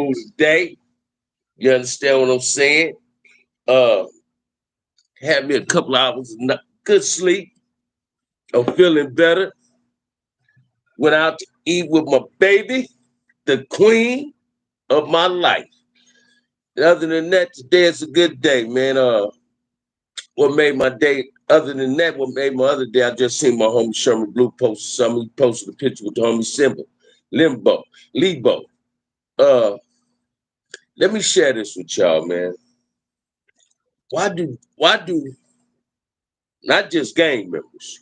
mood today. You understand what I'm saying? Uh, had me a couple hours of good sleep. I'm feeling better. Went out to eat with my baby, the queen of my life. Other than that, today is a good day, man. What made my day? Other than that, what made my other day? I just seen my homie Sherman Blue post something. He posted a picture with the homie Lebo. Uh, Let me share this with y'all, man. Why do not just gang members,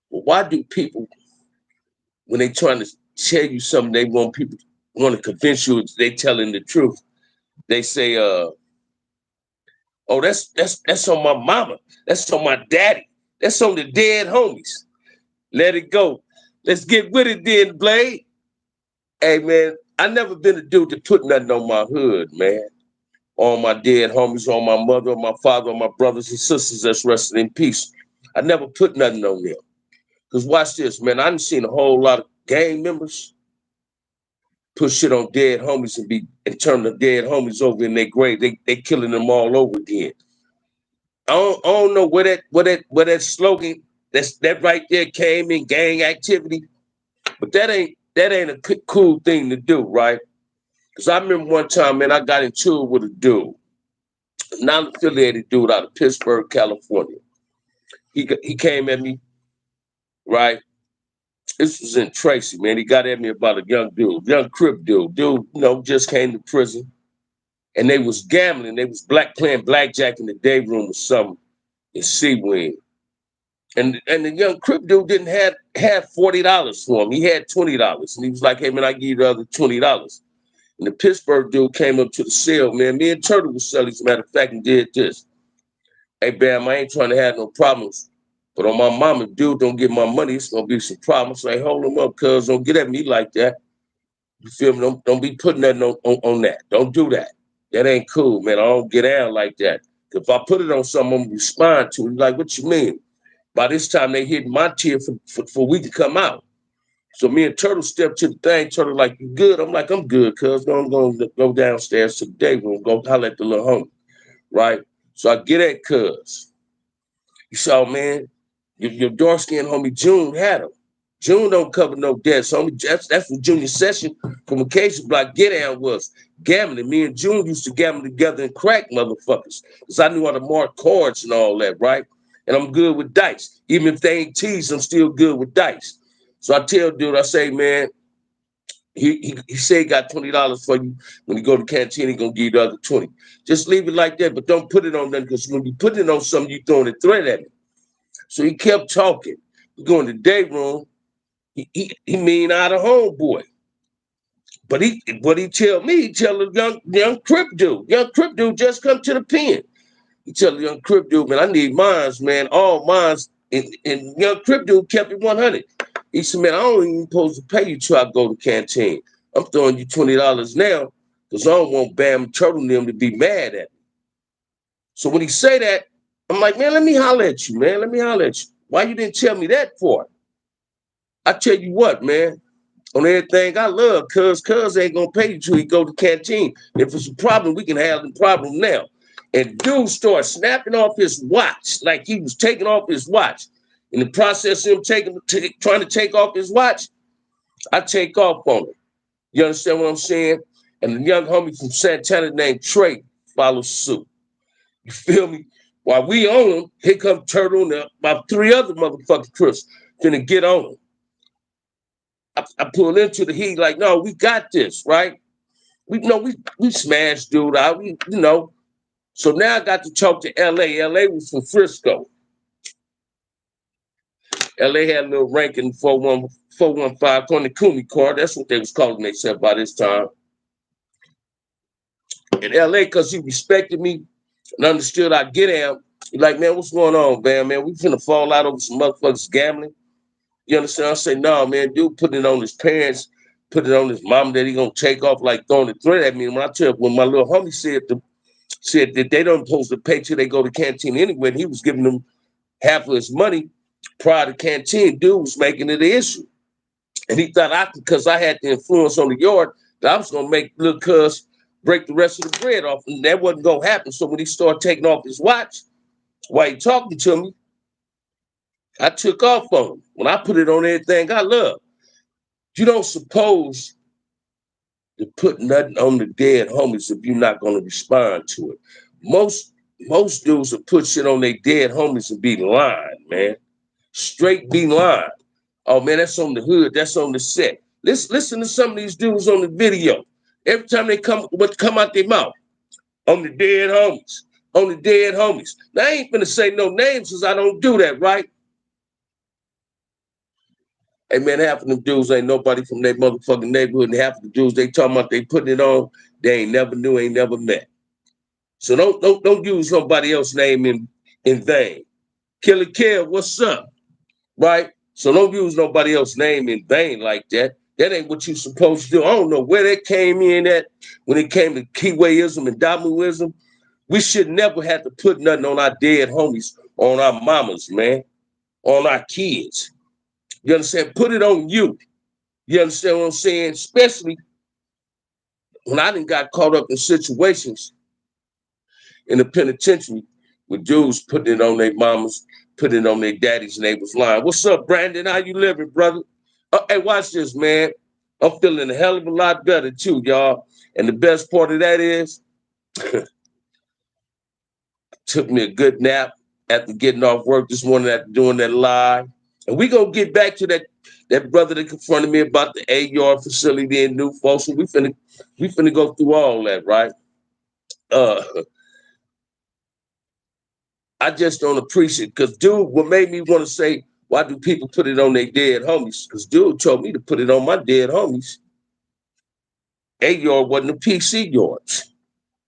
but why do people when they trying to tell you something they want to convince you they telling the truth? They say, oh, that's on my mama, that's on my daddy, that's on the dead homies. Let it go. Let's get with it then, Blade. Hey man, I never been a dude to put nothing on my hood, man. On my dead homies, on my mother, on my father, on my brothers and sisters that's resting in peace. I never put nothing on them. Because watch this, man. I done seen a whole lot of gang members put shit on dead homies and turn the dead homies over in their grave. They killing them all over again. I don't know where that slogan that right there came in gang activity, but that ain't a cool thing to do, right? Because I remember one time, man, I got into it with a dude, a non-affiliated dude out of Pittsburgh, California. He came at me, right? This was in Tracy, man. He got at me about a young Crip dude. Dude, just came to prison. And they was gambling. They was playing blackjack in the day room or something in Sea-Wing. And the young Crip dude didn't have $40 for him. He had $20. And he was like, hey, man, I give you the other $20. And the Pittsburgh dude came up to the cell, man. Me and Turtle was selling, as a matter of fact, and did this. Hey, Bam, I ain't trying to have no problems. But on my mama, dude, don't get my money, it's gonna be some problems. Like, hold him up, cuz don't get at me like that. You feel me? Don't be putting that on that. Don't do that. That ain't cool, man. I don't get down like that. If I put it on something, I'm gonna respond to it. Like, what you mean? By this time, they hit my tier for we to come out. So me and Turtle stepped to the thing. Turtle like, you good? I'm like, I'm good, cuz. I'm going to go downstairs to the day room, go holler at the little homie, right? So I get at cuz. You saw, man, your dark-skinned homie June had him. June don't cover no debts, homie. That's what Junior Session from Acacia Block Get Down was. Gambling. Me and June used to gamble together and crack motherfuckers. Because I knew how to mark cards and all that, right? And I'm good with dice. Even if they ain't teased, I'm still good with dice. So I tell dude, I say, man, he said he got $20 for you. When you go to the canteen, he gonna give you the other 20. Just leave it like that, but don't put it on them, because when you put it on something, you throwing a threat at me. So he kept talking. We go in the day room. He mean out of homeboy. But what he tell me, he tell the young Crip dude. Young Crip dude just come to the pen. He tell the young Crip dude, man, I need mines, man, all mines. And young Crip dude kept it 100. He said, man, I don't even supposed to pay you till I go to canteen. I'm throwing you $20 now because I don't want Bam Turtle and them to be mad at me. So when he say that, I'm like, man, let me holler at you, man. Let me holler at you. Why you didn't tell me that for? I tell you what, man, on everything I love, cuz ain't gonna pay you till he go to canteen. If it's a problem, we can have the problem now. And dude started snapping off his watch, like he was taking off his watch. In the process of him trying to take off his watch, I take off on him. You understand what I'm saying? And the young homie from Santana named Trey follows suit. You feel me? While we on him, here come Turtle and about 3 other motherfucking Crips finna get on him. I pull into the heat like, no, we got this, right? We smashed dude out, So now I got to talk to LA. LA was from Frisco. LA had a little ranking 415 on the Kumi card. That's what they was calling themselves by this time. In LA, because he respected me and understood I get him, he like, man, what's going on, man? We finna fall out over some motherfuckers gambling. You understand? I say, no, man, dude put it on his parents, put it on his mom that he gonna take off like throwing a threat at me. And when my little homie said that they don't supposed to pay till they go to canteen anyway, and he was giving them half of his money prior to canteen, dude was making it an issue. And he thought because I had the influence on the yard, I was gonna make little cuz break the rest of the bread off, and that wasn't gonna happen. So when he started taking off his watch while he talking to me, I took off on him. When I put it on everything I love, you don't suppose to put nothing on the dead homies if you're not gonna respond to it. Most dudes will put shit on their dead homies and be lying, man. Straight be lying. Oh man, that's on the hood. That's on the set. Listen to some of these dudes on the video. Every time they what come out their mouth on the dead homies, on the dead homies. Now I ain't gonna say no names because I don't do that, right? Hey man, half of them dudes ain't nobody from their motherfucking neighborhood, and half of the dudes they talking about they putting it on, they ain't never knew, ain't never met. So don't use somebody else's name in vain. Killer Kev, what's up? Right? So don't use nobody else's name in vain like that. That ain't what you supposed to do. I don't know where that came in at when it came to Kiwaism and Damuism. We should never have to put nothing on our dead homies, on our mamas, man, on our kids. You understand? Put it on you. You understand what I'm saying? Especially when I done got caught up in situations in the penitentiary with dudes putting it on their mamas, putting it on their daddies, neighbors' line. What's up, Brandon? How you living, brother? Hey, watch this, man. I'm feeling a hell of a lot better too, y'all. And the best part of that is, took me a good nap after getting off work this morning after doing that live. And we gonna get back to that brother that confronted me about the 8-yard facility in New Folsom. We finna go through all that, right? I just don't appreciate because dude, what made me want to say, why do people put it on their dead homies? Because dude told me to put it on my dead homies. 8-yard wasn't a PC yards.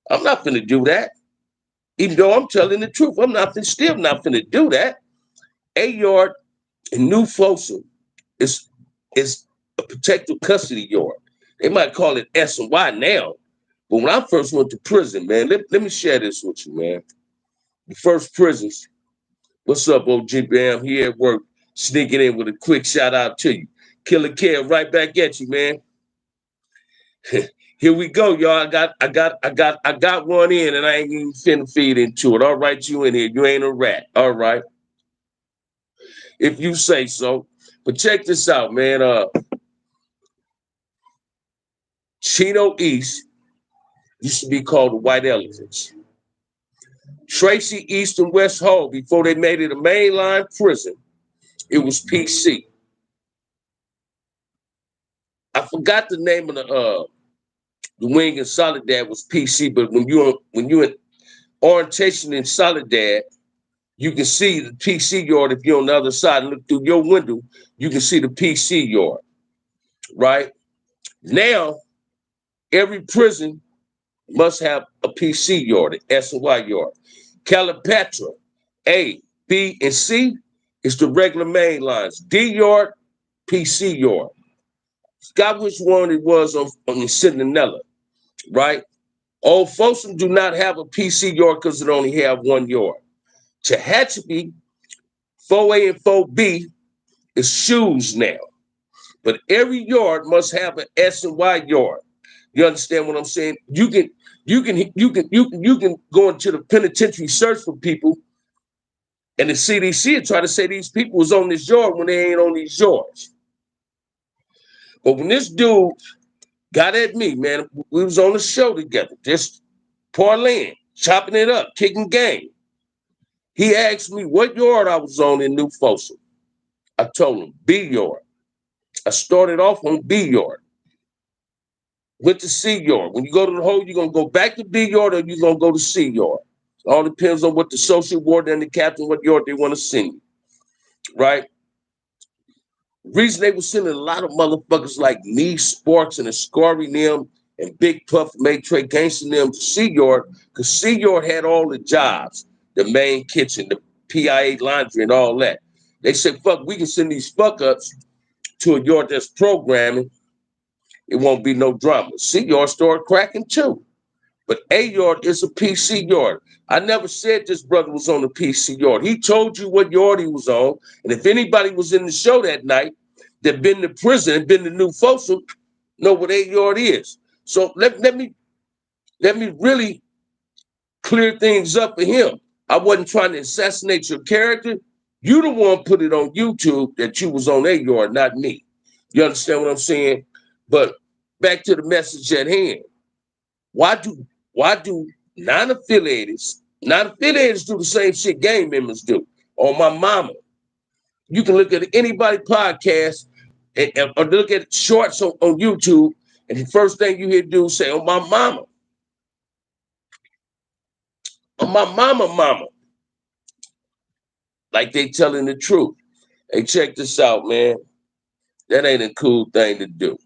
I'm not gonna do that. Even though I'm telling the truth, still not gonna do that. 8-yard in New Folsom is a protective custody yard. They might call it S and Y now. But when I first went to prison, man, let me share this with you, man. The first prisons. What's up, OG Bam? Here at work, sneaking in with a quick shout out to you. Killer Kev, right back at you, man. Here we go, y'all. I got one in, and I ain't even finna feed into it. All right, you in here. You ain't a rat. All right. If you say so. But check this out, man. Chino East used to be called the White Elephants. Tracy East and West Hall, before they made it a mainline prison, it was PC. I forgot the name of the wing in Soledad was PC, but when you in orientation in Soledad, you can see the PC yard. If you're on the other side and look through your window, you can see the PC yard, right? Now, every prison must have a PC yard, an S and Y yard. Calipatra, A, B, and C is the regular main lines. D yard, PC yard. Forgot which one it was on the Centinela, right? Old Folsom do not have a PC yard because it only have one yard. Tehachapi, 4A and 4B is shoes now. But every yard must have an S and Y yard. You understand what I'm saying? You can go into the penitentiary search for people, and the CDC will try to say these people was on this yard when they ain't on these yards. But when this dude got at me, man, we was on the show together, just parlaying, chopping it up, kicking game. He asked me what yard I was on in New Folsom. I told him B yard. I started off on B yard. Went to C yard. When you go to the hole, you're going to go back to B yard or you're going to go to C yard. It all depends on what the social warden and the captain, what yard they want to send you, right? The reason they were sending a lot of motherfuckers like me, Sparks, and Ascari them, and Big Puff, Maytre Gangsta them to C yard, because C yard had all the jobs, the main kitchen, the PIA laundry, and all that. They said, fuck, we can send these fuck ups to a yard that's programming. It won't be no drama. C yard started cracking too. But A yard is a PC yard. I never said this brother was on the PC yard. He told you what yard he was on. And if anybody was in the show that night that been to prison and been to New Folsom, know what A yard is. So let me really clear things up for him. I wasn't trying to assassinate your character. You the one put it on YouTube that you was on their yard, not me. You understand what I'm saying? But back to the message at hand. Why do non-affiliated do the same shit gang members do? On my mama. You can look at anybody podcast or look at shorts on YouTube, and the first thing you hear dudes say, "On my mama, on my mama," like they telling the truth. Hey, check this out, man. That ain't a cool thing to do.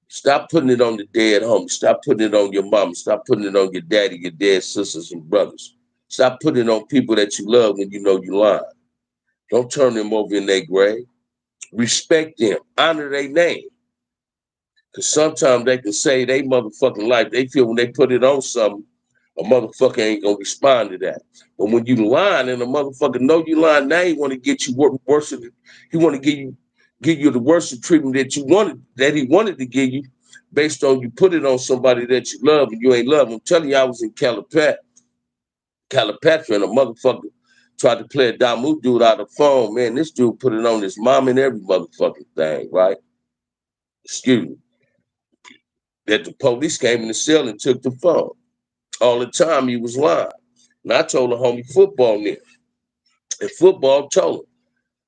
Stop putting it on the dead homie. Stop putting it on your mama. Stop putting it on your daddy, your dead sisters and brothers. Stop putting it on people that you love when you know you lying. Don't turn them over in their grave. Respect them. Honor their name. Because sometimes they can say they motherfucking life. They feel when they put it on something, a motherfucker ain't gonna respond to that. But when you lying and a motherfucker know you lying, now he want to get you worse. He want to give you the worst of treatment that he wanted to give you, based on you put it on somebody that you love and you ain't love. I'm telling you, I was in Calipatra, and a motherfucker tried to play a Damu dude out of the phone. Man, this dude put it on his mom and every motherfucking thing, right? Excuse me. That the police came in the cell and took the phone. All the time he was lying. And I told the homie football nigga. And football told him.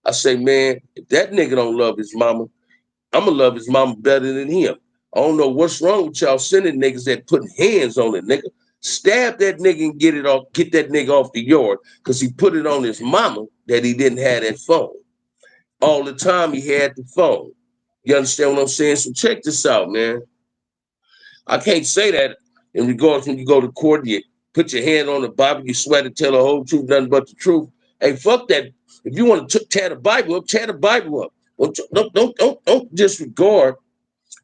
I say, man, if that nigga don't love his mama, I'ma love his mama better than him. I don't know what's wrong with y'all sending niggas that putting hands on it, nigga. Stab that nigga and get that nigga off the yard, because he put it on his mama that he didn't have that phone. All the time he had the phone. You understand what I'm saying? So check this out, man. I can't say that in regards when you go to court, you put your hand on the Bible, you swear to tell the whole truth, nothing but the truth. Hey, fuck that. If you want to tear the Bible up, tear the Bible up. Don't disregard.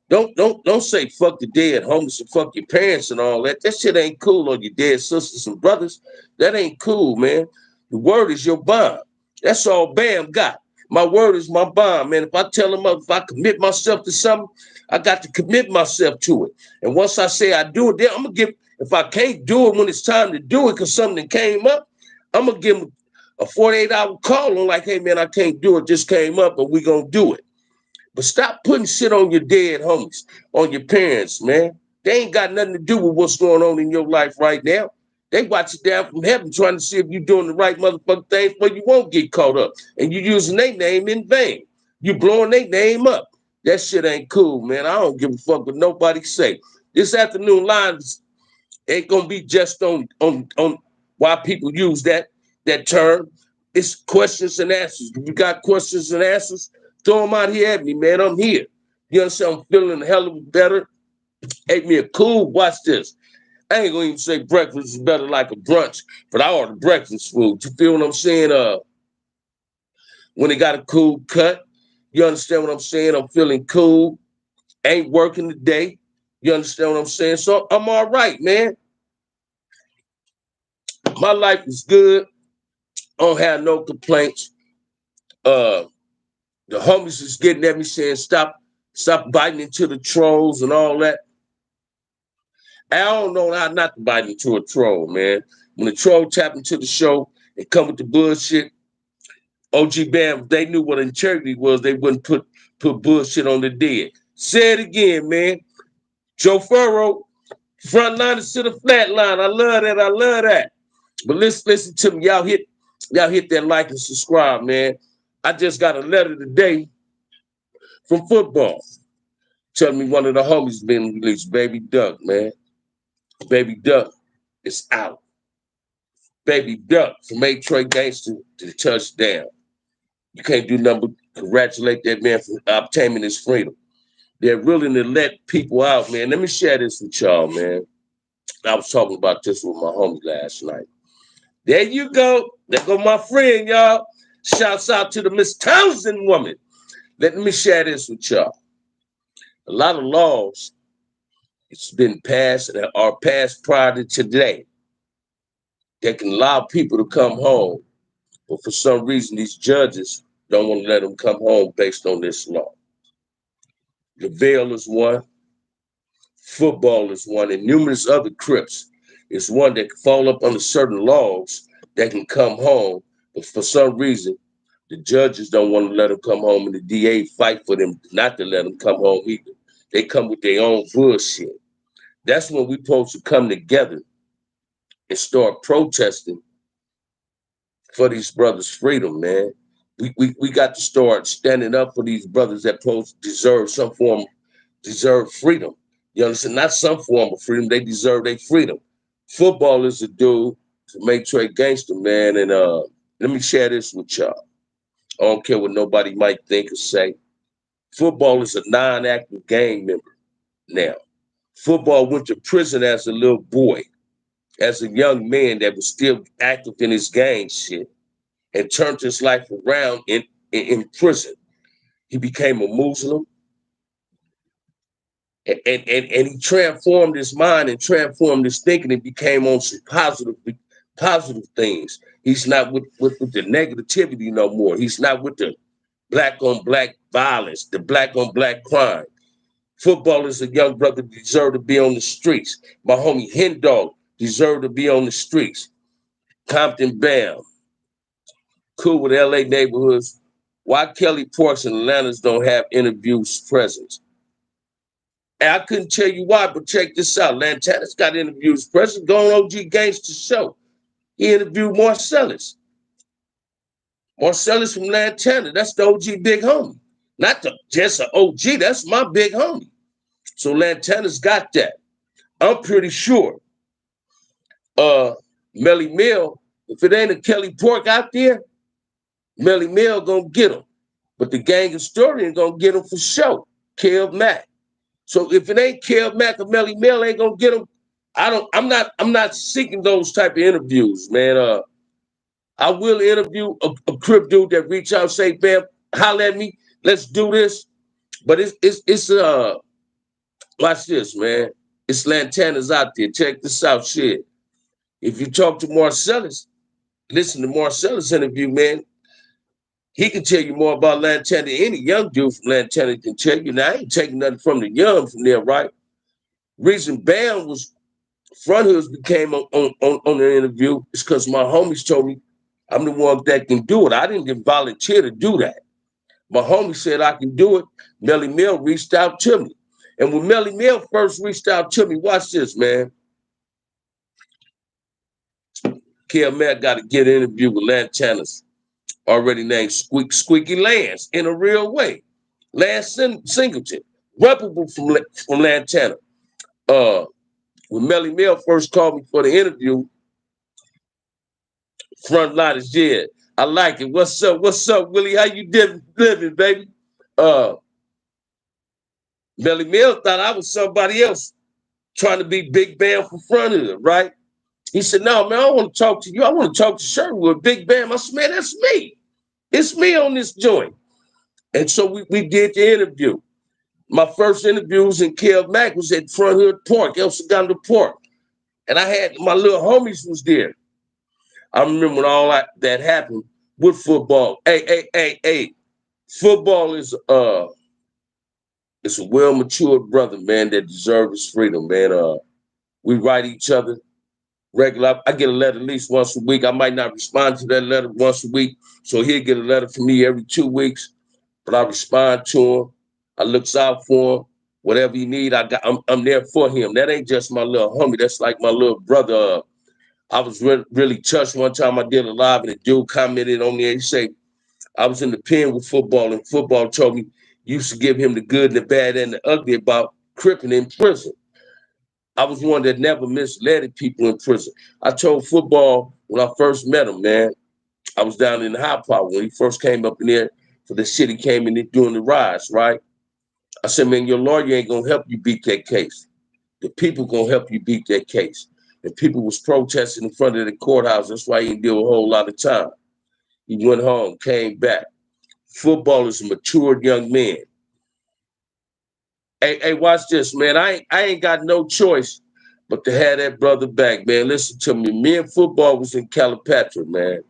Don't say fuck the dead homies and fuck your parents and all that. That shit ain't cool, on your dead sisters and brothers. That ain't cool, man. The word is your bond. That's all Bam got. My word is my bond, man. If I tell them if I commit myself to something, I got to commit myself to it. And once I say I do it, then I'm gonna give. If I can't do it when it's time to do it because something came up, I'm gonna give them a 48-hour call on like, hey man, I can't do it. Just came up, but we gonna do it. But stop putting shit on your dead homies, on your parents, man. They ain't got nothing to do with what's going on in your life right now. They watch it down from heaven trying to see if you're doing the right motherfucking things, but you won't get caught up. And you using their name in vain. You blowing their name up. That shit ain't cool, man. I don't give a fuck what nobody say. This afternoon lines ain't gonna be just on why people use that term. It's questions and answers. If you got questions and answers, throw them out here at me, man. I'm here. You understand? I'm feeling a hell of a better. Ate me a cool. Watch this. I ain't gonna even say breakfast is better like a brunch, but I order breakfast food. You feel what I'm saying? When it got a cool cut, you understand what I'm saying? I'm feeling cool. Ain't working today. You understand what I'm saying? So I'm all right, man. My life is good. I don't have no complaints. The homies is getting at me saying stop biting into the trolls and all that. I don't know how not to bite into a troll, man. When the troll tap into the show and come with the bullshit, OG Bam, they knew what integrity was. They wouldn't put bullshit on the dead. Say it again, man. Joe Furrow, front line to the flat line. I love that. I love that. But listen to me. Y'all hit that like and subscribe, man. I just got a letter today from football. Telling me one of the homies been released. Baby Duck, man. Baby Duck is out. Baby Duck from A-Trey Gangster to the touchdown. You can't do nothing but congratulate that man for obtaining his freedom. They're willing to let people out, man. Let me share this with y'all, man. I was talking about this with my homie last night. There you go. There go my friend, y'all. Shouts out to the Miss Townsend woman. Let me share this with y'all. A lot of laws it's been passed and are passed prior to today that can allow people to come home. But for some reason, these judges don't want to let them come home based on this law. The veil is one. Football is one, and numerous other Crips is one that can fall up under certain laws that can come home, but for some reason, the judges don't want to let them come home, and the DA fight for them not to let them come home either. They come with their own bullshit. That's when we supposed to come together and start protesting for these brothers' freedom, man. We got to start standing up for these brothers that deserve some form, deserve freedom. You understand? Not some form of freedom. They deserve their freedom. Football is a dude to make Trey gangster, man. And let me share this with y'all. I don't care what nobody might think or say. Football is a non-active gang member now. Football went to prison as a little boy, as a young man that was still active in his gang shit, and turned his life around in prison. He became a Muslim, and he transformed his mind and transformed his thinking and became on some positive things. He's not with the negativity no more. He's not with the black on black violence, the black on black crime. Football is a young brother deserve to be on the streets. My homie Hendog deserved to be on the streets. Compton Bam, cool with LA neighborhoods. Why Kelly Parks and Atlanta's don't have interviews presence? And I couldn't tell you why, but check this out. Lantana's got interviews present. Go on OG Gangster show. He interviewed Marcellus. Marcellus from Lantana. That's the OG big homie. Not just an OG. That's my big homie. So Lantana's got that. I'm pretty sure Melly Mill, if it ain't a Kelly Pork out there, Melly Mill gonna get him. But the gang historian gonna get him for sure. Kev Mack. So if it ain't Kev Mack or Melly Mill ain't gonna get him, I'm not seeking those type of interviews, man. I will interview a Crip dude that reach out, say, "Bam, holler at me, let's do this." But it's watch this, man. It's Lantana's out there. Check this out, shit. If you talk to Marcellus, listen to Marcellus interview, man. He can tell you more about Lantana. Any young dude from Lantana can tell you. Now, I ain't taking nothing from the young from there, right? Reason Bam was Front Hoods became on the interview is because my homies told me I'm the one that can do it. I didn't get volunteer to do that. My homie said I can do it. Melly Mill reached out to me. And when Melly Mill first reached out to me, watch this, man. Kev Mack got to get an interview with Lantana's already named Squeaky Lance in a real way. Lance Singleton, reputable from Lantana. When Melly Mill first called me for the interview, front line is yeah. I like it. What's up, Willie? How you living, baby? Melly Mill thought I was somebody else trying to be Big Bam from Front of him, right? He said, "No, man, I don't want to talk to you. I want to talk to Sherwood, Big Bam." I said, "Man, that's me. It's me on this joint." And so we did the interview. My first interview was in Kev Mack, was at Front Hood Park, El Segundo Park. And I had my little homies was there. I remember when all that happened with football. Hey. Football is it's a well-matured brother, man, that deserves his freedom, man. We write each other regular. I get a letter at least once a week. I might not respond to that letter once a week, so he'll get a letter from me every 2 weeks. But I respond to him. I looks out for him. Whatever he need, I'm there for him. That ain't just my little homie. That's like my little brother. I was really touched one time. I did a live, and the dude commented on there. He said, "I was in the pen with football, and football told me you used to give him the good, the bad, and the ugly about cripping in prison." I was one that never misled people in prison. I told football when I first met him, man, I was down in the High Power when he first came up in there for the shit he came in there doing the riots, right? I said, "Man, your lawyer ain't gonna help you beat that case. The people gonna help you beat that case." And people was protesting in front of the courthouse. That's why he didn't do a whole lot of time. He went home, came back. Football is a matured young man. Hey, watch this, man. I ain't got no choice but to have that brother back, man. Listen to me. Me and football was in Calipatra, man.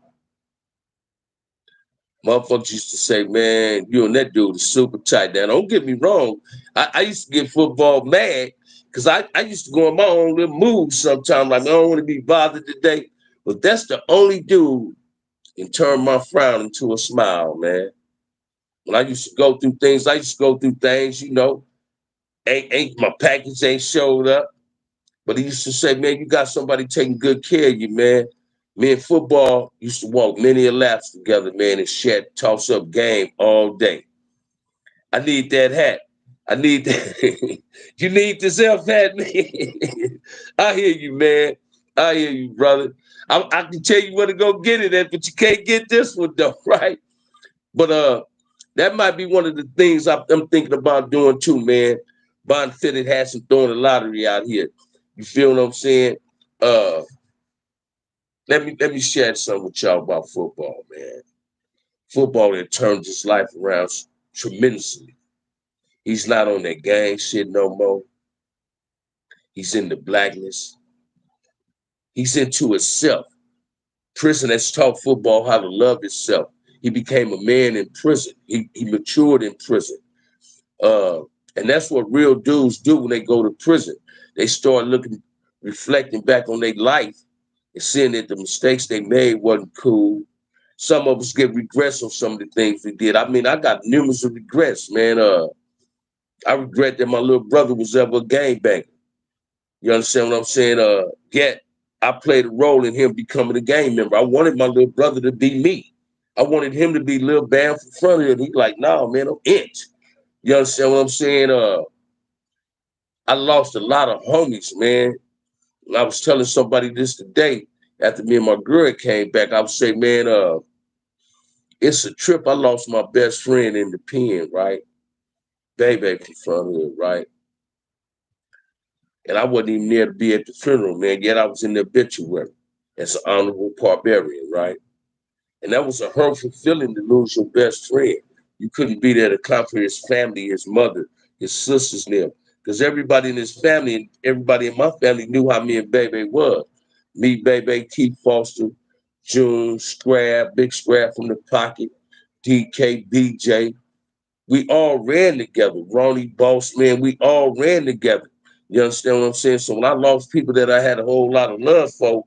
Motherfuckers used to say, "Man, you and that dude is super tight." Now, don't get me wrong. I used to get football mad Because I used to go in my own little mood sometimes, like I don't want to be bothered today. But that's the only dude can turn my frown into a smile, man. When I used to go through things, ain't my package ain't showed up. But he used to say, man, you got somebody taking good care of you, man. Me and football used to walk many a laps together, man, and share toss-up game all day. I need that hat. I need that. You need this elf hat, man. I hear you, man. I hear you, brother. I can tell you where to go get it at, but you can't get this one though, right? But that might be one of the things I'm thinking about doing too, man. Buying fitted hats and throwing the lottery out here. You feel what I'm saying? Uh, let me share something with y'all about football, man. Football that turned his life around tremendously. He's not on that gang shit no more. He's in the blackness. He's into himself. Prison has taught football how to love itself. He became a man in prison. He matured in prison. Uh, and that's what real dudes do when they go to prison. They start reflecting back on their life and seeing that the mistakes they made wasn't cool. Some of us get regrets on some of the things we did. I mean, I got numerous of regrets, man. I regret that my little brother was ever a gangbanger. You understand what I'm saying? Yet I played a role in him becoming a gang member. I wanted my little brother to be me. I wanted him to be Lil Bam from front of him. He's like, nah, man, I'm it. You understand what I'm saying? I lost a lot of homies, man. And I was telling somebody this today after me and my girl came back. I was saying, man, it's a trip. I lost my best friend in the pen, right? Baby from front hood, right? And I wasn't even there to be at the funeral, man. Yet I was in the obituary as an honorable barbarian, right? And that was a hurtful feeling to lose your best friend. You couldn't be there to comfort his family, his mother, his sisters, them. Because everybody in his family and everybody in my family knew how me and Bebe was. Me, Bebe, Keith Foster, June, Scrab, Big Scrab from the Pocket, DK, BJ. We all ran together. Ronnie, Boss Man, we all ran together. You understand what I'm saying? So when I lost people that I had a whole lot of love for,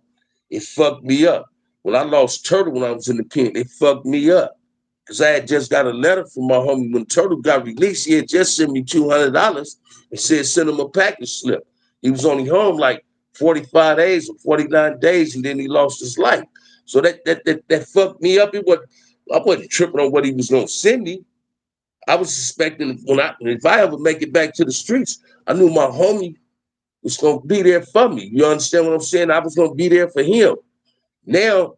it fucked me up. When I lost Turtle when I was in the pen, it fucked me up. Because I had just got a letter from my homie when Turtle got released. He had just sent me $200 and said send him a package slip. He was only home like 45 days or 49 days, and then he lost his life. So that fucked me up. I wasn't tripping on what he was gonna send me. I was suspecting if I ever make it back to the streets, I knew my homie was gonna be there for me. You understand what I'm saying? I was gonna be there for him. Now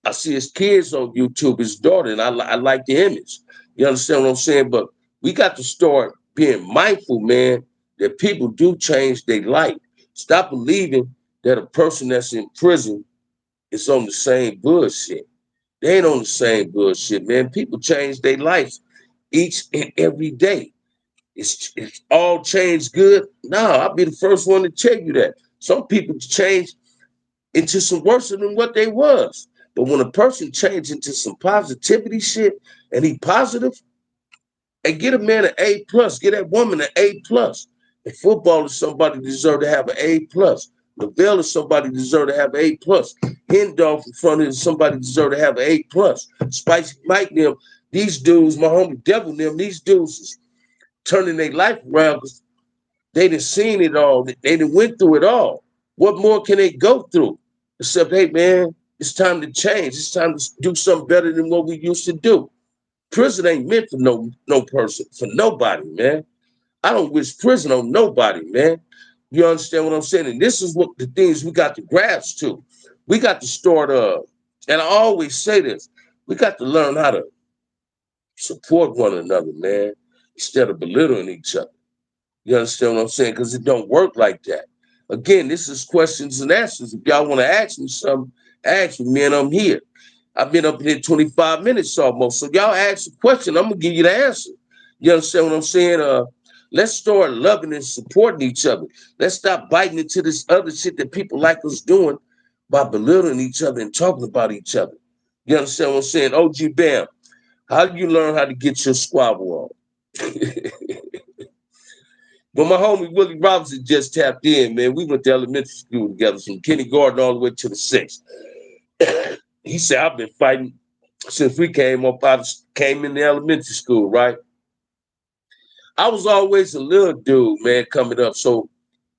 I see his kids on YouTube, his daughter, and I like the image. You understand what I'm saying? But we got to start being mindful, man, that people do change their life. Stop believing that a person that's in prison is on the same bullshit. They ain't on the same bullshit, man. People change their lives each and every day. It's all change good. No, I'll be the first one to tell you that. Some people change into some worse than what they was. But when a person changes into some positivity shit and he positive, and get a man an A plus, get that woman an A plus. And football is somebody deserve to have an A plus. Lavelle is somebody deserve to have an A plus. Hendolph in front of is somebody deserve to have an A plus. Spicy Mike them, these dudes, my homie Devil them, these dudes is turning their life around because they done seen it all. They done went through it all. What more can they go through? Except, hey man, it's time to change. It's time to do something better than what we used to do. Prison ain't meant for no person, for nobody, man. I don't wish prison on nobody, man. You understand what I'm saying? And this is what the things we got to grasp to. We got to start and I always say this, we got to learn how to support one another, man, instead of belittling each other. You understand what I'm saying? Because it don't work like that. Again, this is questions and answers. If y'all want to ask me something, ask me, man, I'm here. I've been up here 25 minutes almost. So y'all ask a question, I'm gonna give you the answer. You understand what I'm saying? Let's start loving and supporting each other. Let's stop biting into this other shit that people like us doing by belittling each other and talking about each other. You understand what I'm saying? OG Bam, how do you learn how to get your squabble on? Well, my homie Willie Robinson just tapped in, man. We went to elementary school together from kindergarten all the way to the sixth. He said, I've been fighting since we came up out of, came into elementary school, right? I was always a little dude, man, coming up. So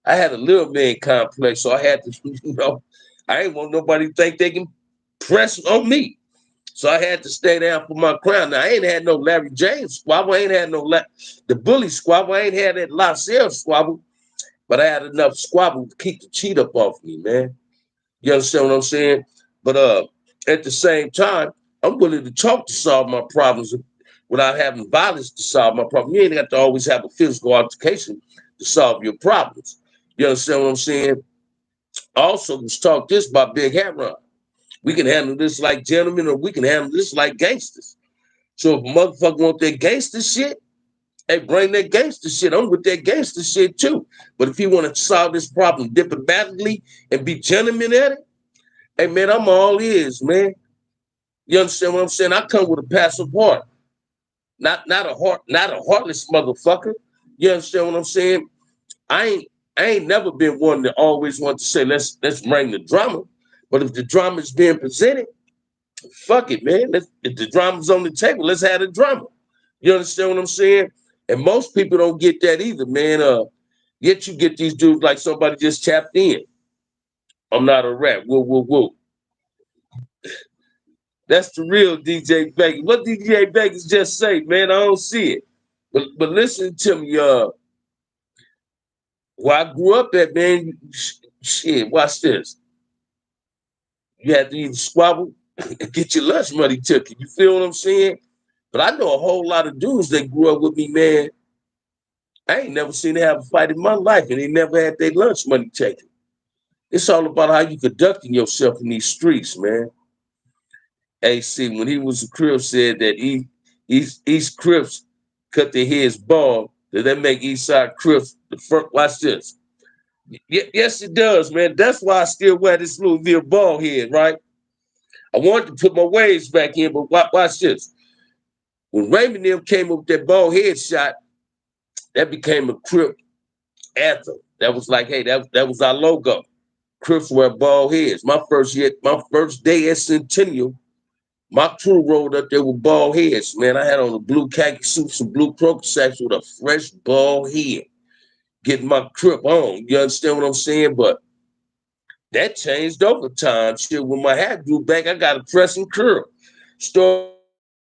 I had a little man complex. So I had to, I ain't want nobody to think they can press on me. So I had to stay down for my crown. Now I ain't had no Larry James squabble. I ain't had no the bully squabble. I ain't had that LaSalle squabble. But I had enough squabble to keep the cheat up off me, man. You understand what I'm saying? But at the same time, I'm willing to talk to solve my problems without having violence to solve my problem. You ain't got to always have a physical altercation to solve your problems. You understand what I'm saying? Also, let's talk this about Big Hat Ron. We can handle this like gentlemen, or we can handle this like gangsters. So if a motherfucker want that gangster shit, hey, bring that gangster shit. I'm with that gangster shit too. But if you want to solve this problem diplomatically and be gentlemen at it, hey man, I'm all ears, man. You understand what I'm saying? I come with a passive heart, not a heartless motherfucker. You understand what I'm saying? I ain't never been one that always want to say let's bring the drama. But if the drama is being presented, fuck it, man. If the drama's on the table, let's have the drama. You understand what I'm saying? And most people don't get that either, man. Yet you get these dudes like somebody just tapped in. I'm not a rat. Whoa, whoa, whoa. That's the real DJ Vegas. What DJ Vegas just say, man? I don't see it. But listen to me, where I grew up at, man, shit, watch this. You had to either squabble and get your lunch money took. You feel what I'm saying? But I know a whole lot of dudes that grew up with me, man. I ain't never seen them have a fight in my life, and they never had their lunch money taken. It's all about how you conducting yourself in these streets, man. AC, when he was a Crip, said that East Crips cut their heads bald. Did that make East Side Crips the first? Watch this. Yes, it does, man. That's why I still wear this Louisville bald head, right? I wanted to put my waves back in, but watch this. When Raymond them came up with that bald head shot, that became a Crip anthem. That was like, hey, that was our logo. Crips wear bald heads. My first day at Centennial, my crew rolled up there with bald heads, man. I had on a blue khaki suit, some blue croaker sacks with a fresh bald head. Getting my Crip on. You understand what I'm saying? But that changed over time. Shit, when my hat grew back, I got a crescent curl. Start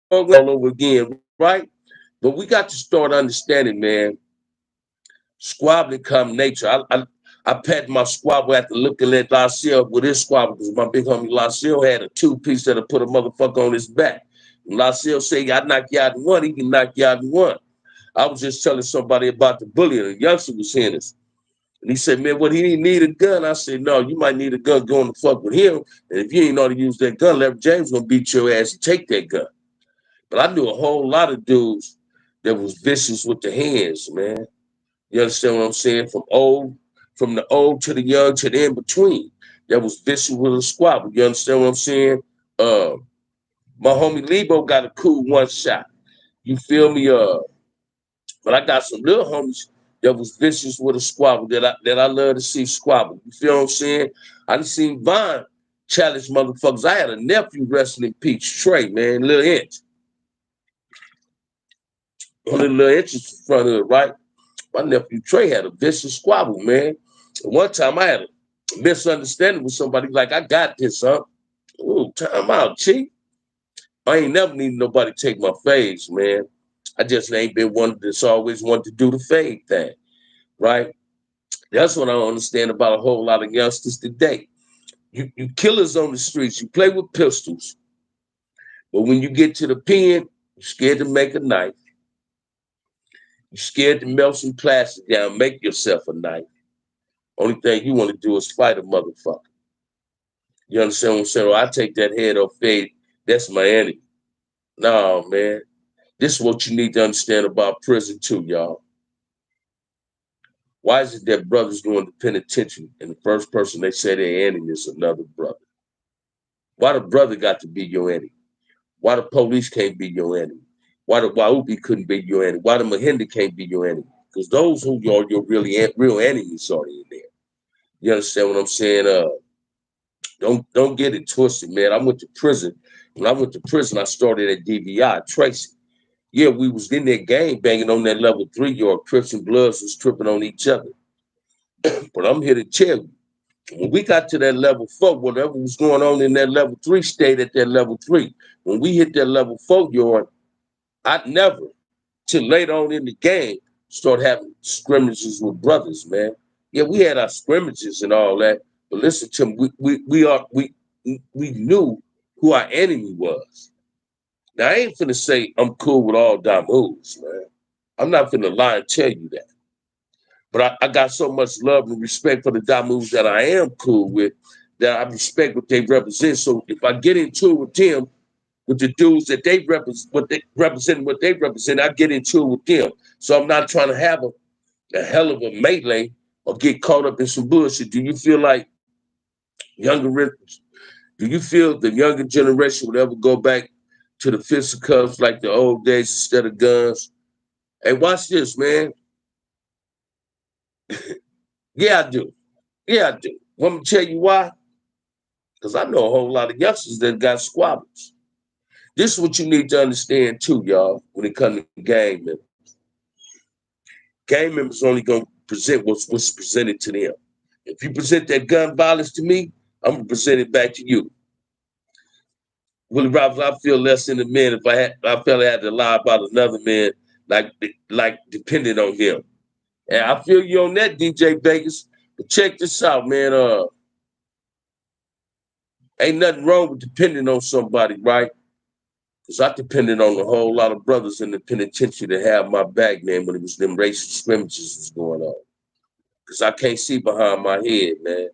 all over again, right? But we got to start understanding, man. Squabbling come nature. I pat my squabble after looking at LaSalle with his squabble because my big homie LaSalle had a two-piece that'll put a motherfucker on his back. When LaSalle say, I knock you out in one, he can knock you out in one. I was just telling somebody about the bully, and a youngster was hearing this. And he said, man, what, he didn't need a gun? I said, no, you might need a gun going to fuck with him. And if you ain't know how to use that gun, Larry James gonna beat your ass and take that gun. But I knew a whole lot of dudes that was vicious with the hands, man. You understand what I'm saying? From the old to the young to the in between. That was vicious with a squabble. You understand what I'm saying? My homie Lebo got a cool one shot. You feel me? But I got some little homies that was vicious with a squabble that I love to see squabble. You feel what I'm saying? I done seen Vaughn challenge motherfuckers. I had a nephew wrestling Peach Trey, man, Little Inch. One of the Little Inches in front of it, right? My nephew Trey had a vicious squabble, man. One time I had a misunderstanding with somebody, like, I got this, huh? Ooh, time out, Chief. I ain't never needed nobody to take my fades, man. I just ain't been one that's always wanted to do the fade thing, right? That's what I don't understand about a whole lot of youngsters today. You killers on the streets, you play with pistols, but when you get to the pen, you're scared to make a knife. You're scared to melt some plastic down, make yourself a knife. Only thing you want to do is fight a motherfucker. You understand what I'm saying? Well, I take that head off fade. That's my enemy. No, man. This is what you need to understand about prison too, y'all. Why is it that brothers go into penitentiary and the first person they say their enemy is another brother? Why the brother got to be your enemy? Why the police can't be your enemy? Why the Waupi couldn't be your enemy? Why the Mahenda can't be your enemy? because those who are your real enemies are in there. You understand what I'm saying? Don't get it twisted, man. I went to prison. When I went to prison, I started at DVI, Tracy. Yeah, we was in that game banging on that level 3 yard. Crips and Bloods was tripping on each other. But I'm here to tell you, when we got to that level 4, whatever was going on in that level 3 stayed at that level 3. When we hit that level 4 yard, I never, till later on in the game, start having scrimmages with brothers, man. Yeah, we had our scrimmages and all that, but listen to me, we knew who our enemy was. Now I ain't finna say I'm cool with all Damus, man. I'm not finna lie and tell you that. But I got so much love and respect for the Damus that I am cool with, that I respect what they represent. So if I get into it with them, with the dudes that they represent, what they represent, I get into it with them. So I'm not trying to have a hell of a melee or get caught up in some bullshit. Do you feel like do you feel the younger generation would ever go back to the fisticuffs like the old days instead of guns? Hey, watch this, man. Yeah, I do. Yeah, I do. Want me to tell you why? Because I know a whole lot of youngsters that got squabbles. This is what you need to understand too, y'all, when it comes to gang members. Gang members only gonna present what's presented to them. If you present that gun violence to me, I'm gonna present it back to you. Willie Roberts, I feel less than a man if I felt I had to lie about another man, like depending on him. And I feel you on that, DJ Vegas. But check this out, man. Ain't nothing wrong with depending on somebody, right? Because I depended on a whole lot of brothers in the penitentiary to have my back, man, when it was them racial scrimmages was going on. Because I can't see behind my head, man.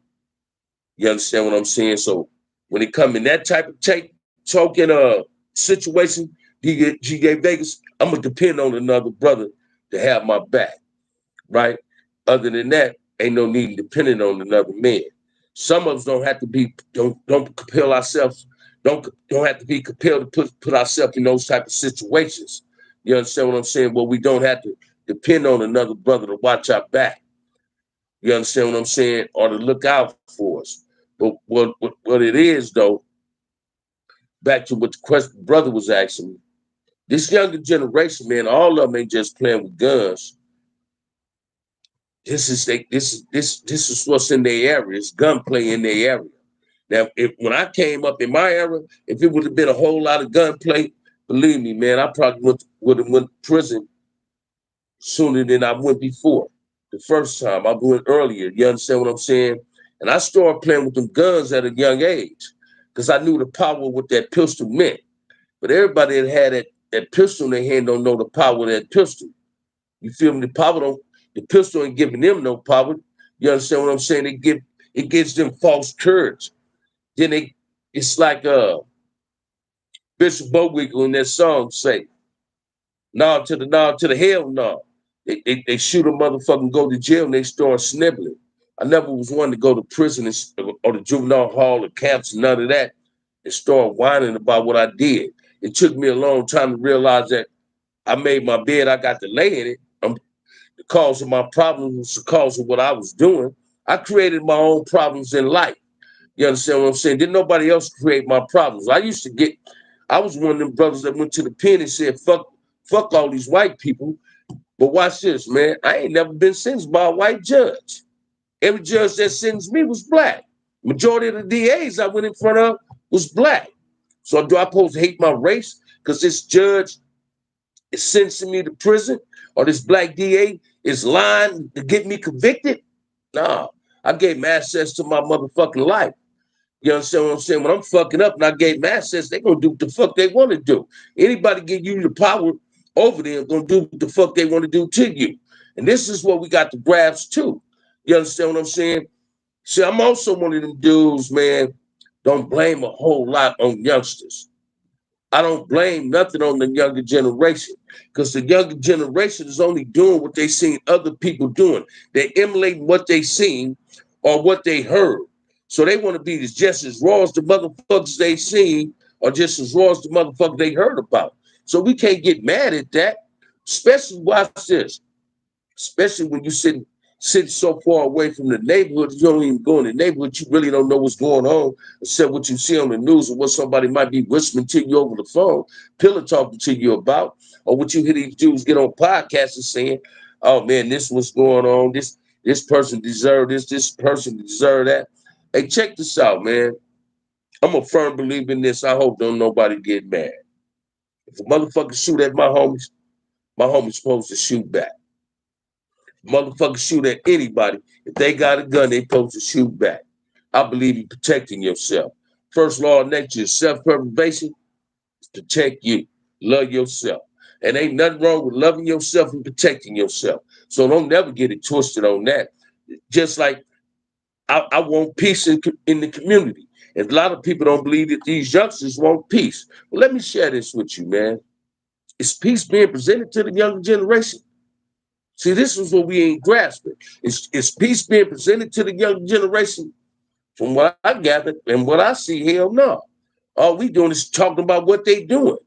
You understand what I'm saying? So when it come in that type of token situation, GA Vegas, I'm gonna depend on another brother to have my back, right? Other than that, ain't no need depending on another man. Some of us don't have to be don't compel ourselves, don't have to be compelled to put ourselves in those type of situations. You understand what I'm saying? Well, we don't have to depend on another brother to watch our back. You understand what I'm saying? Or to look out for us. But what it is though, back to what the question brother was asking me, this younger generation, man, all of them ain't just playing with guns. This is what's in their area. It's gunplay in their area. Now, when I came up in my era, if it would have been a whole lot of gunplay, believe me, man, I probably would have went to prison sooner than I went before. The first time I went earlier. You understand what I'm saying? And I started playing with them guns at a young age because I knew the power of what that pistol meant. But everybody that had that pistol in their hand don't know the power of that pistol. You feel me? The pistol ain't giving them no power. You understand what I'm saying? It gives them false courage. Then it's like Bishop Bowinkle in that song say, "No to the hell no." They shoot a motherfucker and go to jail and they start snibbling. I never was one to go to prison or the juvenile hall or camps and none of that and start whining about what I did. It took me a long time to realize that I made my bed, I got to lay in it. The cause of my problems was the cause of what I was doing. I created my own problems in life. You understand what I'm saying? Didn't nobody else create my problems. I was one of them brothers that went to the pen and said, fuck all these white people. But watch this, man. I ain't never been sentenced by a white judge. Every judge that sentenced me was black. Majority of the DAs I went in front of was black. So do I supposed to hate my race because this judge is sentencing me to prison or this black DA is lying to get me convicted? Nah, I gave them access to my motherfucking life. You understand what I'm saying? When I'm fucking up and I gave them access, they gonna do what the fuck they want to do. Anybody give you the power over them gonna do what the fuck they want to do to you. And this is what we got to grasp too. You understand what I'm saying? See, I'm also one of them dudes, man, don't blame a whole lot on youngsters. I don't blame nothing on the younger generation because the younger generation is only doing what they seen other people doing. They're emulating what they seen or what they heard. So they want to be just as raw as the motherfuckers they seen or just as raw as the motherfucker they heard about. So we can't get mad at that, especially watch this. especially when you sit so far away from the neighborhood. You don't even go in the neighborhood. You really don't know what's going on, except what you see on the news or what somebody might be whispering to you over the phone, pillow talking to you about, or what you hear these dudes get on podcasts and saying, "Oh man, this what's going on. This person deserved this. This person deserved that." Hey, check this out, man. I'm a firm believer in this. I hope don't nobody get mad. If a motherfucker shoot at my homie's supposed to shoot back. Motherfuckers shoot at anybody. If they got a gun, they supposed to shoot back. I believe in protecting yourself. First law of nature is self-preservation. Protect you. Love yourself. And ain't nothing wrong with loving yourself and protecting yourself. So don't never get it twisted on that. Just like I want peace in the community. And a lot of people don't believe that these youngsters want peace. Well, let me share this with you, man. Is peace being presented to the younger generation? See, this is what we ain't grasping. Is peace being presented to the young generation? From what I gathered and what I see, hell no. All we doing is talking about what they doing.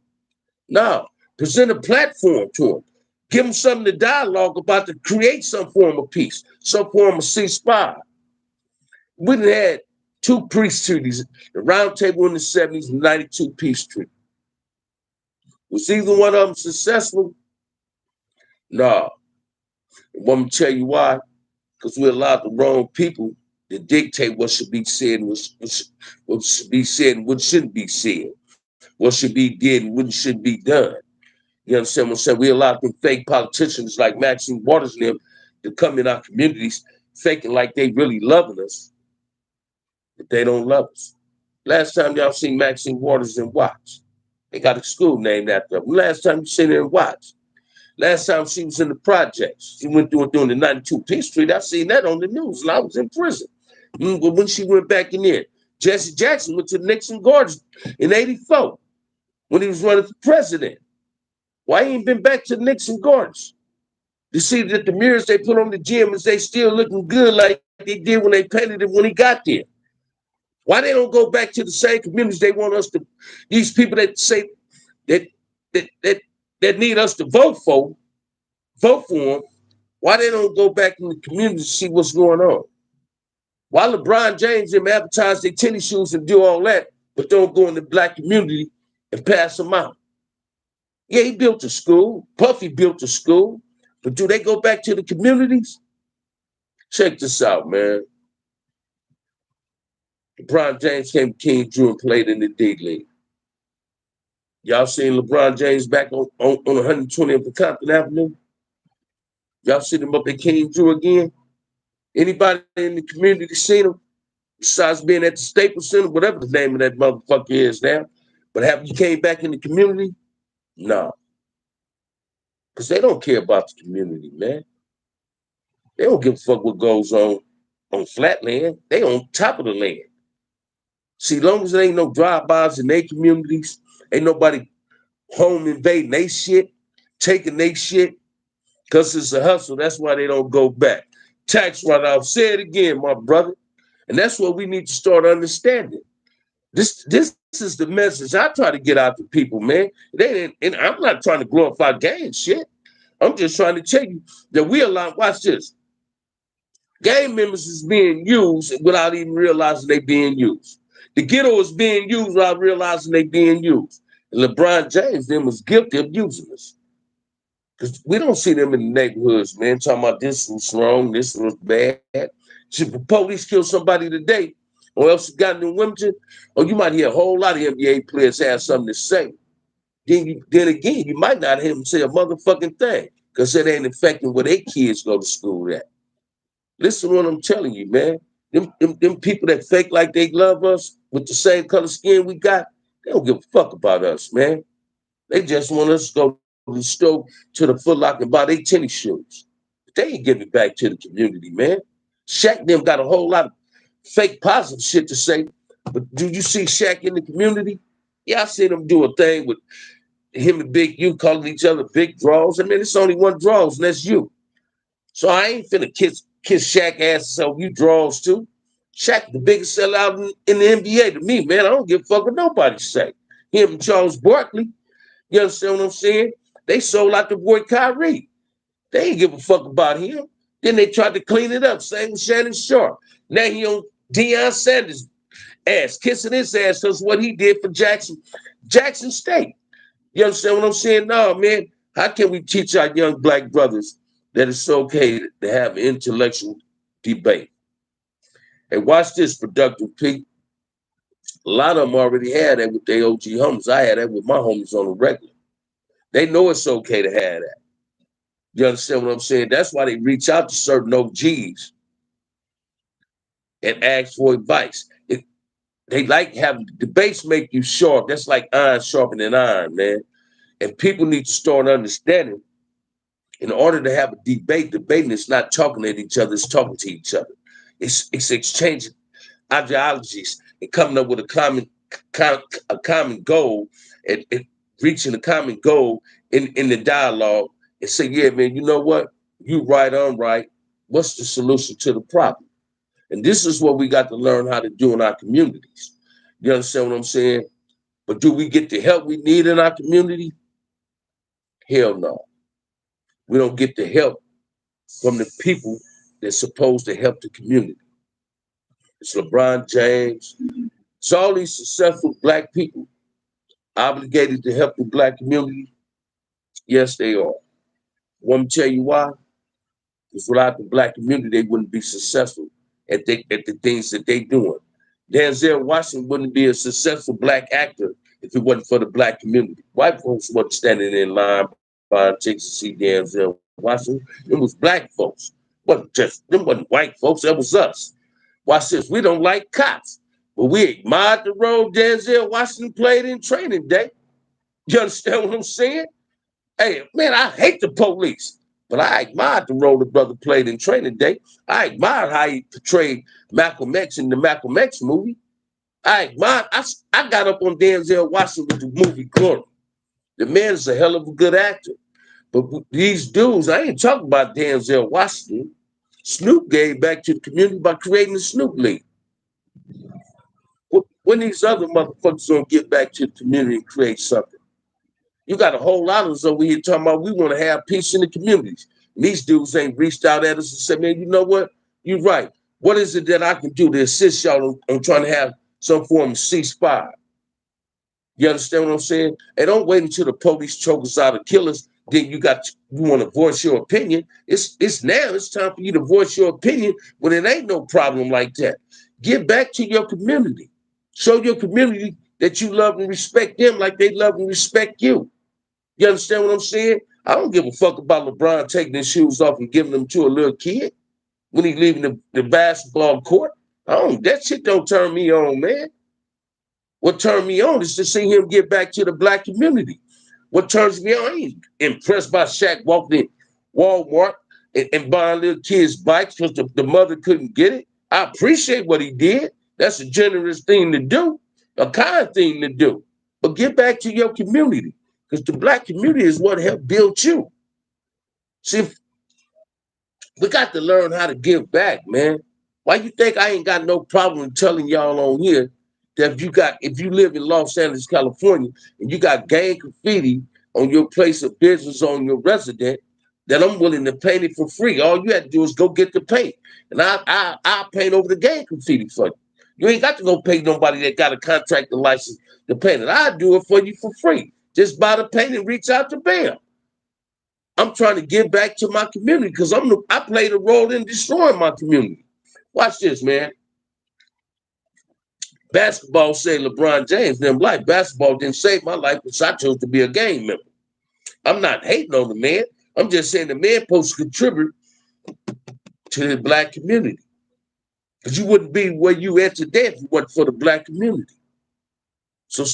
Now, present a platform to them. Give them something to dialogue about to create some form of peace, some form of ceasefire. We done had 2 peace treaties, the Round Table in the 70s and 92 peace treaty. Was either one of them successful? No. I'm going to tell you why. Because we allowed the wrong people to dictate what should be said, what should be said, and what shouldn't be said, what should be did, and what should be done. You understand what I'm saying? We allowed them fake politicians like Maxine Waters and them to come in our communities faking like they really loving us, but they don't love us. Last time y'all seen Maxine Waters in Watts, they got a school named after them. Last time you seen her in Watts. Last time she was in the projects, she went through it during the 92 Peace Treaty. I seen that on the news and I was in prison. But when she went back in there, Jesse Jackson went to Nixon Gardens in 84 when he was running for president. Why he ain't been back to Nixon Gardens? To see that the mirrors they put on the gym is they still looking good like they did when they painted it when he got there. Why they don't go back to the same communities they want us to, these people that say that need us to vote for them, why they don't go back in the community to see what's going on? Why LeBron James them advertise their tennis shoes and do all that, but don't go in the black community and pass them out? Yeah, he built a school. Puffy built a school. But do they go back to the communities? Check this out, man. LeBron James came to King Drew and played in the D-League. Y'all seen LeBron James back on 120th and Compton Avenue? Y'all seen him up at King Drew again? Anybody in the community seen him? Besides being at the Staples Center, whatever the name of that motherfucker is now. But have you came back in the community? No. Because they don't care about the community, man. They don't give a fuck what goes on flatland. They on top of the land. See, long as there ain't no drive-bys in their communities, ain't nobody home invading they shit, taking they shit, because it's a hustle. That's why they don't go back. Tax write-off. Say it again, my brother. And that's what we need to start understanding. This is the message I try to get out to people, man. And I'm not trying to glorify gang shit. I'm just trying to tell you that we allow, watch this. Gang members is being used without even realizing they being used. The ghetto is being used without realizing they being used. And LeBron James then was guilty of using us. Because we don't see them in the neighborhoods, man, talking about this was wrong, this was bad. Should the police kill somebody today, or else it got in Wilmington, or you might hear a whole lot of NBA players have something to say. Then again, you might not hear them say a motherfucking thing, because it ain't affecting where their kids go to school at. Listen to what I'm telling you, man. Them people that fake like they love us with the same color skin we got, they don't give a fuck about us, man. They just want us to go to the store, to the Foot Locker and buy their tennis shoes. But they ain't giving back to the community, man. Shaq them got a whole lot of fake positive shit to say. But do you see Shaq in the community? Yeah, I seen him do a thing with him and Big U calling each other big draws. I mean, it's only one draws, and that's you. So I ain't finna kiss Shaq ass so you draws too. Shaq the biggest sellout in the NBA to me, man. I don't give a fuck what nobody say. Him and Charles Barkley, you understand what I'm saying? They sold out the boy Kyrie. They ain't give a fuck about him. Then they tried to clean it up. Same with Shannon Sharp. Now he on Deion Sanders' ass, kissing his ass because what he did for Jackson State. You understand what I'm saying? No, man. How can we teach our young black brothers that it's okay to have intellectual debate? And watch this, productive Pete. A lot of them already had that with their OG homies. I had that with my homies on the regular. They know it's okay to have that. You understand what I'm saying? That's why they reach out to certain OGs and ask for advice. They like having debates make you sharp. That's like iron sharpening iron, man. And people need to start understanding in order to have a debate, debating is not talking at each other, it's talking to each other. It's exchanging ideologies and coming up with a common goal and reaching a common goal in the dialogue and say, yeah, man, you know what? You right, I'm right. What's the solution to the problem? And this is what we got to learn how to do in our communities. You understand what I'm saying? But do we get the help we need in our community? Hell no. We don't get the help from the people that's supposed to help the community. It's LeBron James. It's all these successful black people obligated to help the black community. Yes, they are. Want me to tell you why? Because without the black community, they wouldn't be successful at the things that they doing. Denzel Washington wouldn't be a successful black actor if it wasn't for the black community. White folks wasn't standing in line buying tickets to see Denzel Washington. It was black folks. Them wasn't white folks, that was us. Watch this. We don't like cops, but we admired the role Denzel Washington played in Training Day. You understand what I'm saying? Hey, man, I hate the police, but I admired the role the brother played in Training Day. I admired how he portrayed Malcolm X in the Malcolm X movie. I got up on Denzel Washington with the movie Glory. The man is a hell of a good actor. But these dudes, I ain't talking about Denzel Washington. Snoop gave back to the community by creating the Snoop League. When these other motherfuckers gonna get back to the community and create something? You got a whole lot of us over here talking about we want to have peace in the communities. And these dudes ain't reached out at us and said, man, you know what? You're right. What is it that I can do to assist y'all on trying to have some form of ceasefire? You understand what I'm saying? And don't wait until the police choke us out or kill us. Then you want to voice your opinion. It's now. It's time for you to voice your opinion when it ain't no problem like that. Give back to your community. Show your community that you love and respect them like they love and respect you. You understand what I'm saying? I don't give a fuck about LeBron taking his shoes off and giving them to a little kid when he's leaving the basketball court. That shit don't turn me on, man. What turned me on is to see him get back to the black community. What turns me on, I ain't impressed by Shaq walking in Walmart and buying little kids bikes because the mother couldn't get it. I appreciate what he did. That's a generous thing to do, a kind thing to do. But get back to your community because the black community is what helped build you. See, we got to learn how to give back, man. Why you think I ain't got no problem telling y'all on here that if you live in Los Angeles, California, and you got gang graffiti on your place of business, on your resident, that I'm willing to paint it for free. All you have to do is go get the paint. And I'll paint over the gang graffiti for you. You ain't got to go pay nobody that got a contractor license to paint it. I'll do it for you for free. Just buy the paint and reach out to Bam. I'm trying to give back to my community because I played a role in destroying my community. Watch this, man. Basketball saved LeBron James. Them life. Basketball didn't save my life because I chose to be a gang member. I'm not hating on the man. I'm just saying the man supposed to contribute to the black community. Because you wouldn't be where you at today if it wasn't for the black community. So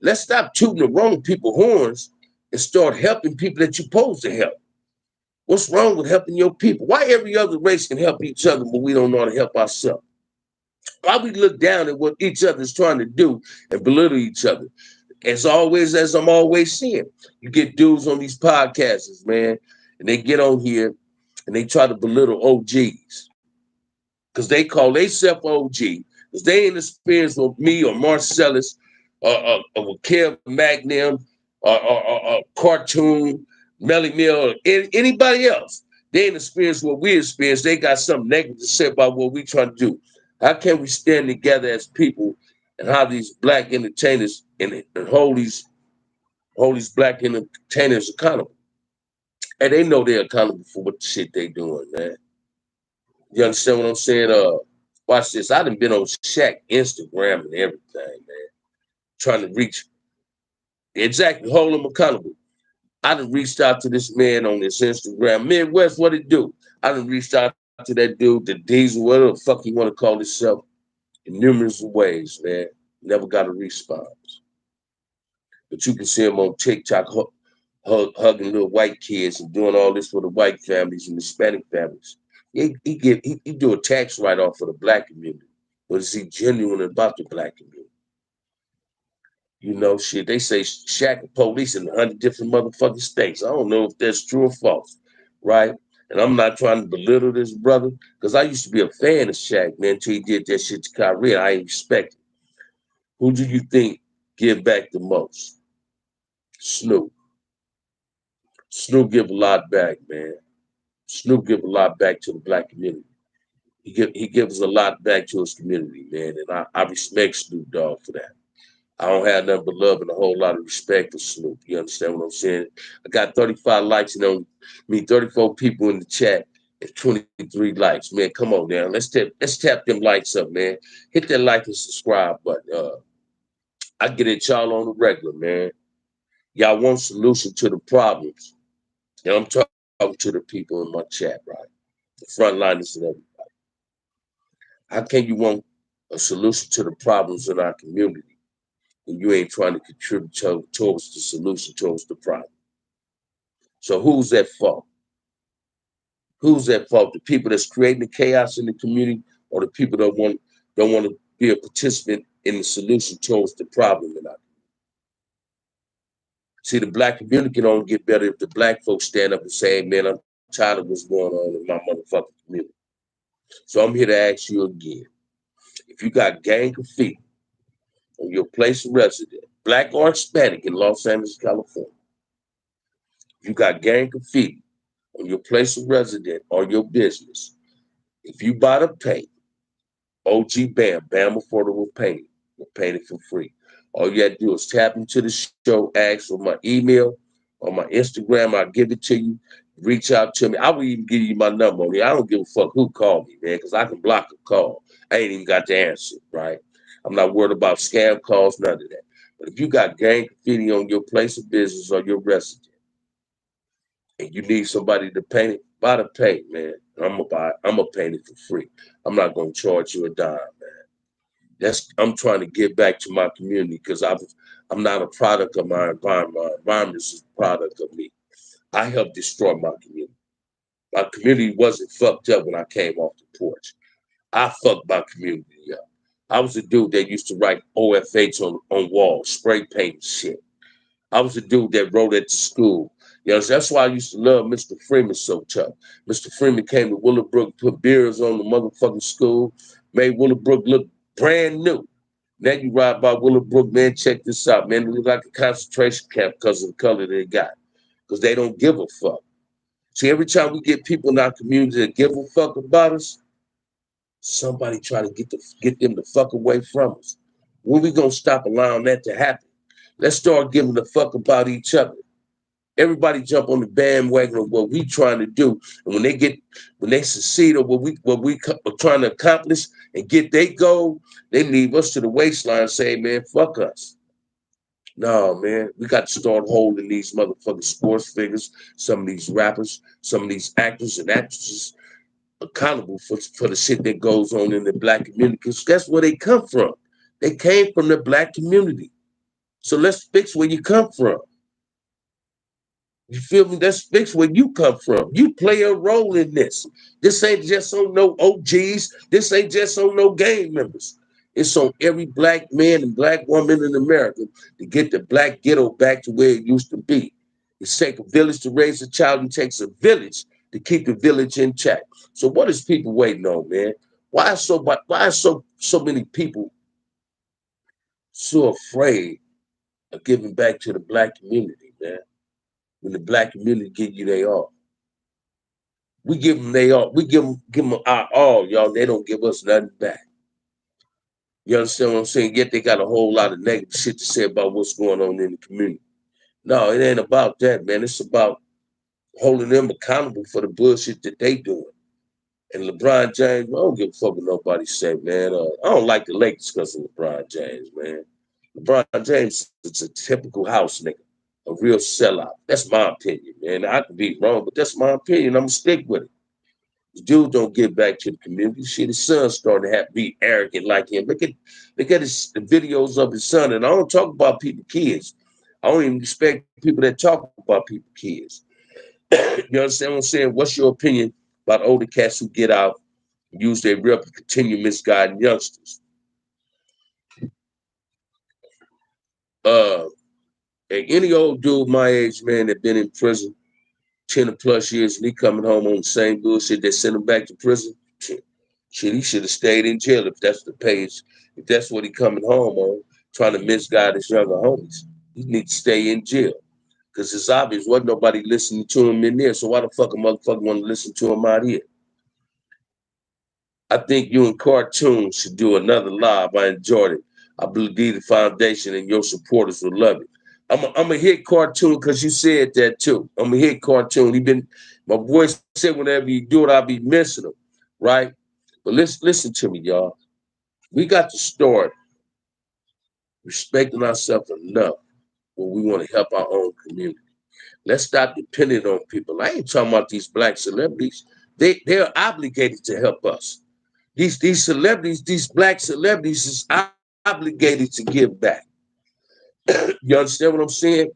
let's stop tooting the wrong people horns and start helping people that you're supposed to help. What's wrong with helping your people? Why every other race can help each other, but we don't know how to help ourselves? Why we look down at what each other is trying to do and belittle each other? As I'm always saying, you get dudes on these podcasts, man, and they get on here and they try to belittle OGs because they call themselves OG because they ain't experienced with me or Marcellus or with Kev Magnum or Cartoon, Melly Mill, or anybody else. They ain't experienced what we experienced. They got something negative to say about what we trying to do. How can we stand together as people and how these black entertainers and hold these black entertainers accountable? And they know they're accountable for what the shit they doing, man. You understand what I'm saying? Watch this. I done been on Shaq Instagram and everything, man. Trying to reach exactly hold them accountable. I done reached out to this man on his Instagram. Midwest, what it do? I done reached out to that dude, the Diesel, whatever the fuck you want to call himself, in numerous ways, man. Never got a response. But you can see him on TikTok hugging little white kids and doing all this for the white families and Hispanic families. He do a tax write-off for the black community. But is he genuine about the black community? You know, shit, they say Shaq and police in 100 different motherfucking states. I don't know if that's true or false, right? And I'm not trying to belittle this brother, because I used to be a fan of Shaq, man, until he did that shit to Kyrie. I ain't expect it. Who do you think give back the most? Snoop. Snoop give a lot back, man. Snoop give a lot back to the black community. He gives a lot back to his community, man, and I respect Snoop Dogg for that. I don't have nothing but love and a whole lot of respect for Snoop. You understand what I'm saying? I got 35 likes and on me 34 people in the chat and 23 likes. Man, come on now. Let's tap them likes up, man. Hit that like and subscribe button. I get at y'all on the regular, man. Y'all want solution to the problems. And I'm talking to the people in my chat, right? The frontliners and everything. How can you want a solution to the problems in our community and you ain't trying to contribute towards the solution, towards the problem? So who's at fault? Who's at fault? The people that's creating the chaos in the community, or the people that don't want to be a participant in the solution towards the problem? See, the black community can only get better if the black folks stand up and say, hey, man, I'm tired of what's going on in my motherfucking community. So I'm here to ask you again. If you got gang graffiti on your place of residence, black or Hispanic in Los Angeles, California, if you got gang graffiti on your place of residence or your business, if you buy the paint, OG Bam Affordable Painting will paint it for free. All you have to do is tap into the show, ask for my email or my Instagram. I'll give it to you. Reach out to me. I will even give you my number on here. I don't give a fuck who called me, man, because I can block a call. I ain't even got the answer, right? I'm not worried about scam calls, none of that. But if you got gang graffiti on your place of business or your residence, and you need somebody to paint it, buy the paint, man. I'm gonna paint it for free. I'm not gonna charge you a dime, man. I'm trying to give back to my community because I'm not a product of my environment. My environment is a product of me. I helped destroy my community. My community wasn't fucked up when I came off the porch. I fucked my community up. I was a dude that used to write OFH on walls, spray paint shit. I was the dude that wrote at the school. You know, that's why I used to love Mr. Freeman so tough. Mr. Freeman came to Willowbrook, put beers on the motherfucking school, made Willowbrook look brand new. Now you ride by Willowbrook, man, check this out, man. It look like a concentration camp because of the color they got. Because they don't give a fuck. See, every time we get people in our community that give a fuck about us, somebody try to get them the fuck away from us. When we gonna stop allowing that to happen? Let's start giving a fuck about each other. Everybody jump on the bandwagon of what we trying to do, and when they succeed or what we are trying to accomplish and get their goal, they leave us to the waistline and say, "Man, fuck us." No, man, we got to start holding these motherfucking sports figures, some of these rappers, some of these actors and actresses accountable for the shit that goes on in the black community, because that's where they come from. They came from the black community. So let's fix where you come from. You feel me? Let's fix where you come from. You play a role in this. This ain't just on no OGs. This ain't just on no gang members. It's on every black man and black woman in America to get the black ghetto back to where it used to be. It takes a village to raise a child. It takes a village to keep the village in check. So what is people waiting on, man? Why are so many people so afraid of giving back to the black community, man? when the black community give you their all. We give them they all. We give them our all, y'all. They don't give us nothing back. You understand what I'm saying? Yet they got a whole lot of negative shit to say about what's going on in the community. No, it ain't about that, man. It's about holding them accountable for the bullshit that they doing. And LeBron James, I don't give a fuck what nobody say, man. I don't like the Lakers because of LeBron James, man. LeBron James is a typical house nigga, a real sellout. That's my opinion, man. I could be wrong, but that's my opinion. I'm gonna stick with it. The dude don't give back to the community. Shit, his son's starting to have to be arrogant like him. Look at the videos of his son. And I don't talk about people kids. I don't even respect people that talk about people kids. You understand what I'm saying? What's your opinion about older cats who get out and use their rep to continue misguiding youngsters? And any old dude my age, man, that been in prison 10 or plus years and he coming home on the same bullshit that sent him back to prison, shit, he should have stayed in jail if that's the page, if that's what he coming home on, trying to misguide his younger homies. He need to stay in jail. Because it's obvious wasn't nobody listening to him in there. So why the fuck a motherfucker want to listen to him out here? I think you and Cartoon should do another live. I enjoyed it. I believe the foundation and your supporters will love it. I'm gonna hit Cartoon because you said that too. I'm gonna hit Cartoon. My boy said whenever you do it, I'll be missing him, right? But listen to me, y'all. We got to start respecting ourselves enough when we want to help our own community. Let's stop depending on people. I ain't talking about these black celebrities. They're obligated to help us. These celebrities, these black celebrities is obligated to give back. You understand what I'm saying?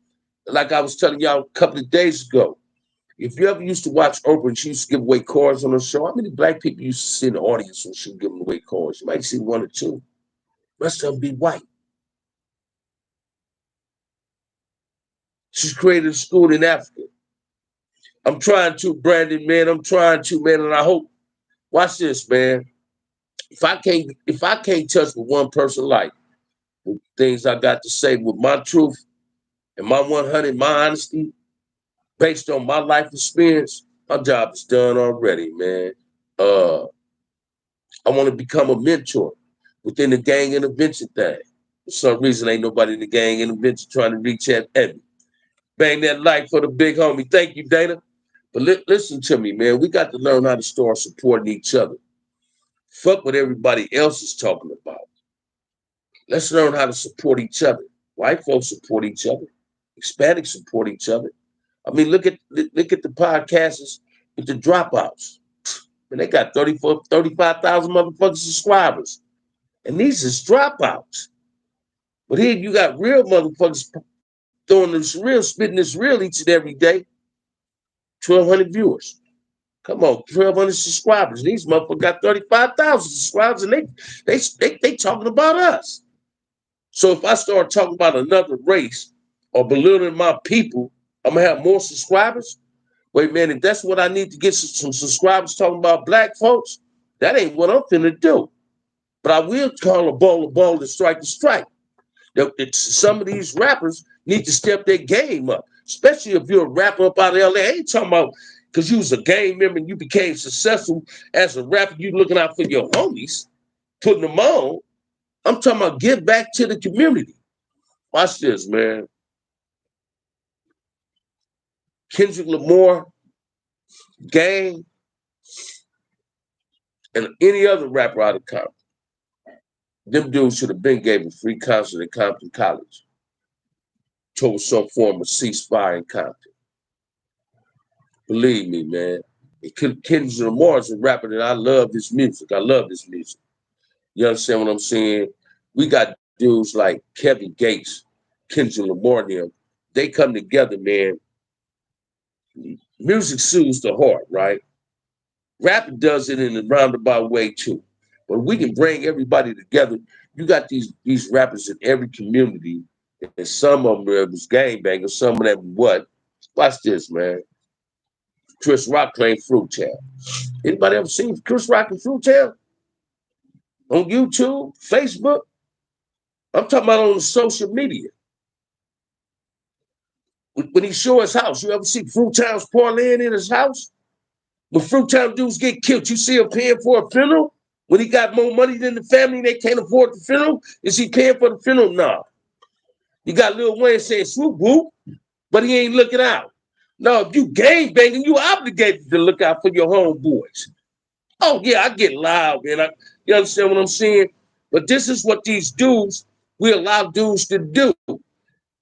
Like I was telling y'all a couple of days ago, if you ever used to watch Oprah and she used to give away cars on her show, how many black people used to sit in the audience when she was giving away cars? You might see one or two. The rest of them be white. She's created a school in Africa. I'm trying to, Brandon, man. I'm trying to, man, and I hope. Watch this, man. If I can't touch with one person life, with things I got to say with my truth and my 100, my honesty, based on my life experience, my job is done already, man. I want to become a mentor within the gang intervention thing. For some reason, ain't nobody in the gang intervention trying to reach out at me. Bang that light for the big homie. Thank you, Dana. But listen to me, man. We got to learn how to start supporting each other. Fuck what everybody else is talking about. Let's learn how to support each other. White folks support each other. Hispanics support each other. I mean, look at the podcasters with the dropouts. And they got 35,000 motherfucking subscribers. And these is dropouts. But here you got real motherfuckers throwing this real, spitting this real each and every day. 1,200 viewers. Come on, 1,200 subscribers. These motherfuckers got 35,000 subscribers and they talking about us. So if I start talking about another race or belittling my people, I'm gonna have more subscribers. Wait, man, if that's what I need to get some subscribers talking about black folks, that ain't what I'm finna do. But I will call a ball and strike a strike. Some of these rappers need to step their game up, especially if you're a rapper up out of LA. I ain't talking about because you was a gang member and you became successful as a rapper, you looking out for your homies, putting them on. I'm talking about give back to the community. Watch this, man. Kendrick Lamar, Gang, and any other rapper out of Compton. Them dudes should have been gave a free concert at Compton College. Told some form of ceasefire in Compton. Believe me, man. Kendrick Lamar is a rapper that I love his music. I love his music. You understand what I'm saying? We got dudes like Kevin Gates, Kendrick Lamar, them. They come together, man. Music soothes the heart, right? Rap does it in a roundabout way too. But we can bring everybody together. You got these rappers in every community, and some of them was gangbangers, some of them what? Watch this, man. Chris Rock playing Fruittail. Anybody ever seen Chris Rock and Fruittail? On YouTube, Facebook? I'm talking about on social media. When he show his house, you ever see Fruittown's parlaying in his house? When Fruittown dudes get killed, you see him paying for a funeral? When he got more money than the family, they can't afford the funeral? Is he paying for the funeral? No. You got Lil Wayne saying swoop whoop, but he ain't looking out. No, if you gang banging, you obligated to look out for your homeboys. Oh yeah, I get loud, man. You understand what I'm saying? But this is what these dudes, we allow dudes to do.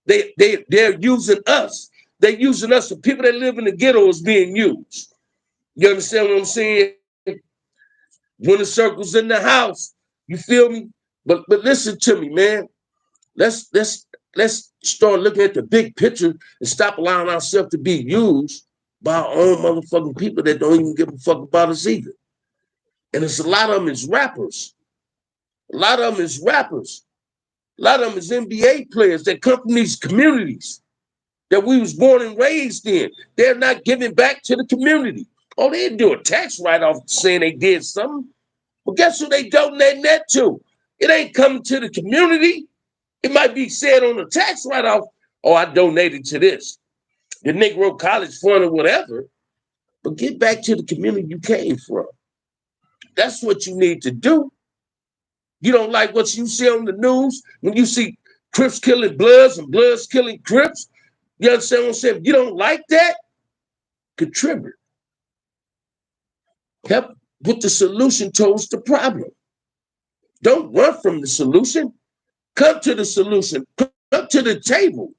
They're using us. They're using us. The people that live in the ghetto is being used. You understand what I'm saying? Winner circles in the house. You feel me? But listen to me, man. Let's start looking at the big picture and stop allowing ourselves to be used by our own motherfucking people that don't even give a fuck about us either. And it's a lot of them is rappers. A lot of them is rappers. A lot of them is NBA players that come from these communities that we was born and raised in. They're not giving back to the community. Oh, they didn't do a tax write-off saying they did something. Well, guess who they donating that to? It ain't coming to the community. It might be said on the tax write-off, oh, I donated to this, the Negro College Fund or whatever. But get back to the community you came from. That's what you need to do. You don't like what you see on the news when you see Crips killing Bloods and Bloods killing Crips. You understand what I'm saying? If you don't like that, contribute. Help with the solution towards the problem. Don't run from the solution. Come to the solution. Come to the table.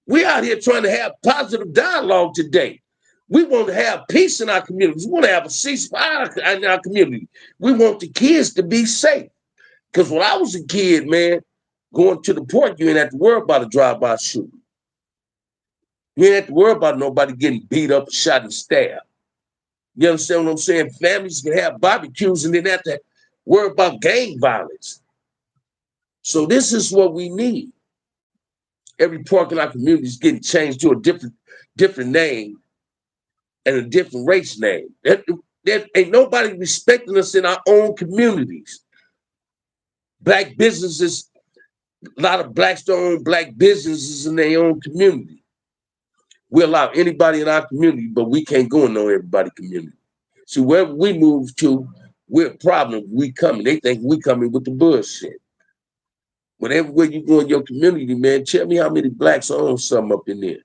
We out here trying to have positive dialogue today. We want to have peace in our communities. We want to have a ceasefire in our community. We want the kids to be safe. Because when I was a kid, man, going to the port, you ain't have to worry about a drive-by shooting. You ain't have to worry about nobody getting beat up, shot, and stabbed. You understand what I'm saying? Families can have barbecues and then have to worry about gang violence. So this is what we need. Every park in our community is getting changed to a different name and a different race name. There ain't nobody respecting us in our own communities. Black businesses, a lot of blacks don't own black businesses in their own community. We allow anybody in our community, but we can't go in no everybody community. So wherever we move to, we're a problem. We coming. They think we coming with the bullshit. Whatever way you go in your community, man, tell me how many blacks own something up in there.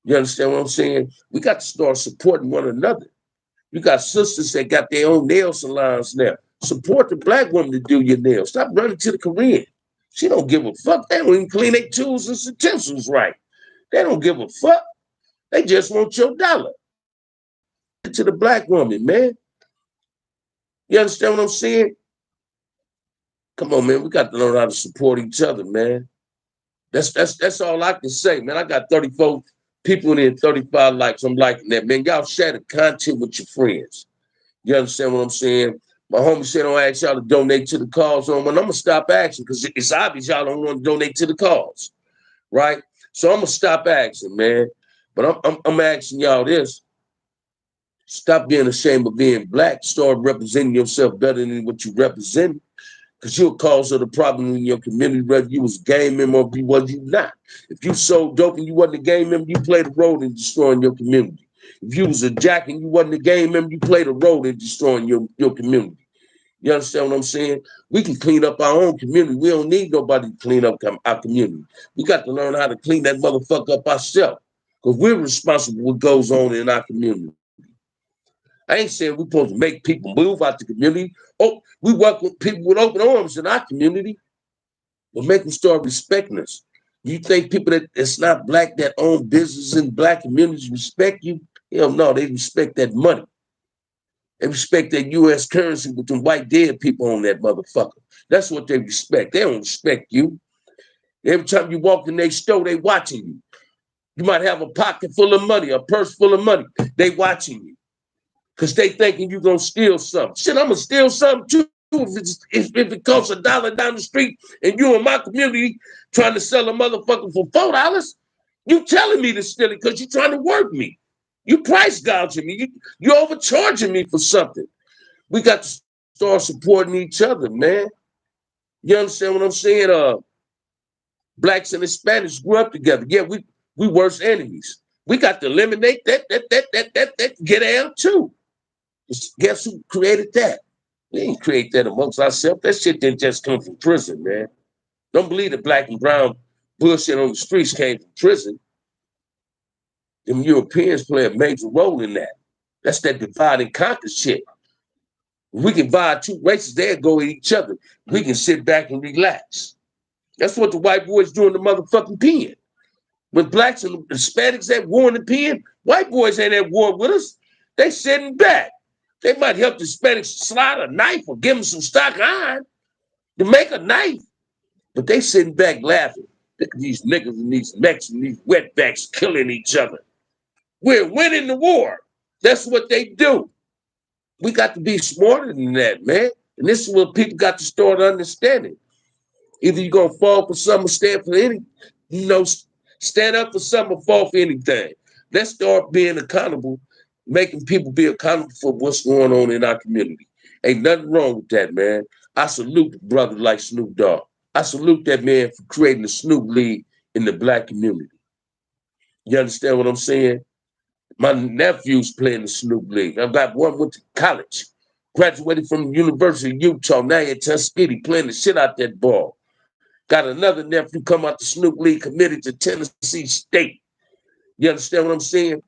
You understand what I'm saying? We got to start supporting one another. You got sisters that got their own nail salons now. Support the black woman to do your nails. Stop running to the Korean. She don't give a fuck. They don't even clean their tools and utensils right. They don't give a fuck. They just want your dollar. To the black woman, man. You understand what I'm saying? Come on, man. We got to learn how to support each other, man. That's all I can say, man. I got 34 people in there, 35 likes. I'm liking that, man. Y'all share the content with your friends. You understand what I'm saying? My homie said, don't ask y'all to donate to the cause on when I'm going to stop asking because it's obvious y'all don't want to donate to the cause, right? So I'm going to stop asking, man. But I'm asking y'all this. Stop being ashamed of being black. Start representing yourself better than what you represent. Because you're a cause of the problem in your community, whether you was a gang member or was you not. If you sold dope and you wasn't a gang member, you played a role in destroying your community. If you was a jack and you wasn't a gang member, you played a role in destroying your community. You understand what I'm saying? We can clean up our own community. We don't need nobody to clean up our community. We got to learn how to clean that motherfucker up ourselves. Because we're responsible for what goes on in our community. I ain't saying we're supposed to make people move out the community. Oh, we work with people with open arms in our community, but make them start respecting us. You think people that's not black that own business in black communities respect you? Hell no, they respect that money. They respect that U.S. currency with them white dead people on that motherfucker. That's what they respect. They don't respect you. Every time you walk in their store, they watching you. You might have a pocket full of money, a purse full of money. They watching you. Because they thinking you're going to steal something. Shit, I'm going to steal something too if it costs $1 down the street and you in my community trying to sell a motherfucker for $4. You telling me to steal it because you're trying to work me. You price gouging me. You overcharging me for something. We got to start supporting each other, man. You understand what I'm saying? Blacks and Hispanics grew up together. Yeah, we We worst enemies. We got to eliminate that get out too. Guess who created that? We didn't create that amongst ourselves. That shit didn't just come from prison, man. Don't believe that black and brown bullshit on the streets came from prison. Them Europeans play a major role in that. That's that divide and conquer shit. We can divide two races, they'll go at each other. We can sit back and relax. That's what the white boys do in the motherfucking pen. When blacks and Hispanics at war in the pen, white boys ain't at war with us. They sitting back. They might help the Hispanics slide a knife or give them some stock iron to make a knife. But they sitting back laughing. Look at these niggas and these Mexicans, these wetbacks killing each other. We're winning the war. That's what they do. We got to be smarter than that, man. And this is what people got to start understanding. Either you're going to fall for something or stand for any, stand up for something or fall for anything. Let's start being accountable, making people be accountable for what's going on in our community. Ain't nothing wrong with that, man. I salute a brother like Snoop Dogg. I salute that man for creating the Snoop League in the black community. You understand what I'm saying? My nephew's playing the Snoop League. I've got one went to college, graduated from the University of Utah, now at Tuskegee, playing the shit out that ball. Got another nephew come out the Snoop League, committed to Tennessee State. You understand what I'm saying?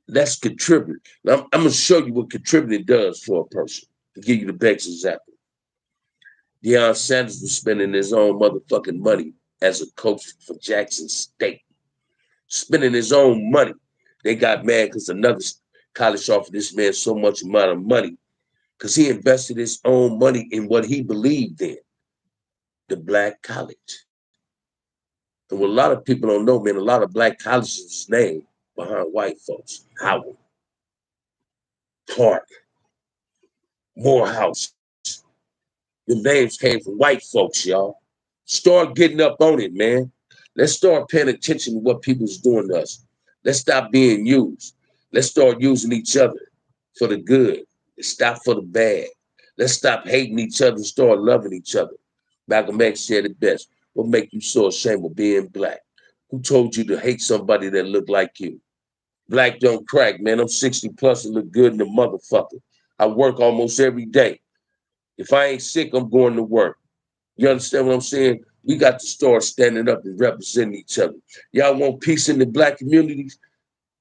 That's contributing. Now, I'm going to show you what contributing does for a person. To give you the best example. Deion Sanders was spending his own motherfucking money as a coach for Jackson State. Spending his own money. They got mad because another college offered this man so much amount of money because he invested his own money in what he believed in, the black college. And what a lot of people don't know, man, a lot of black colleges is named behind white folks. Howard, Clark, Morehouse. The names came from white folks, y'all. Start getting up on it, man. Let's start paying attention to what people's doing to us. Let's stop being used. Let's start using each other for the good. Let's stop for the bad. Let's stop hating each other and start loving each other. Malcolm X said it best. What make you so ashamed of being black? Who told you to hate somebody that look like you? Black don't crack, man. I'm 60 plus and look good in the motherfucker. I work almost every day. If I ain't sick, I'm going to work. You understand what I'm saying? We got to start standing up and representing each other. Y'all want peace in the black communities?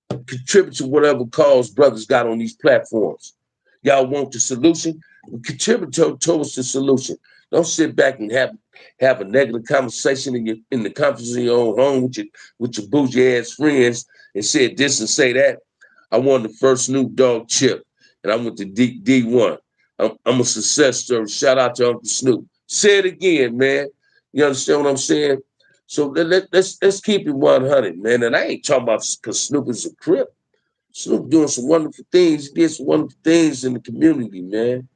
Contribute to whatever cause brothers got on these platforms. Y'all want the solution? Contribute towards the solution. Don't sit back and have a negative conversation in the comfort of your own home with your bougie ass friends and say this and say that. I won the first Snoop Dogg chip, and I went to D1. I'm a success story. Shout out to Uncle Snoop. Say it again, man. You understand what I'm saying? So let's keep it 100, man. And I ain't talking about because Snoop is a Crip. Snoop doing some wonderful things. He did some wonderful things in the community, man.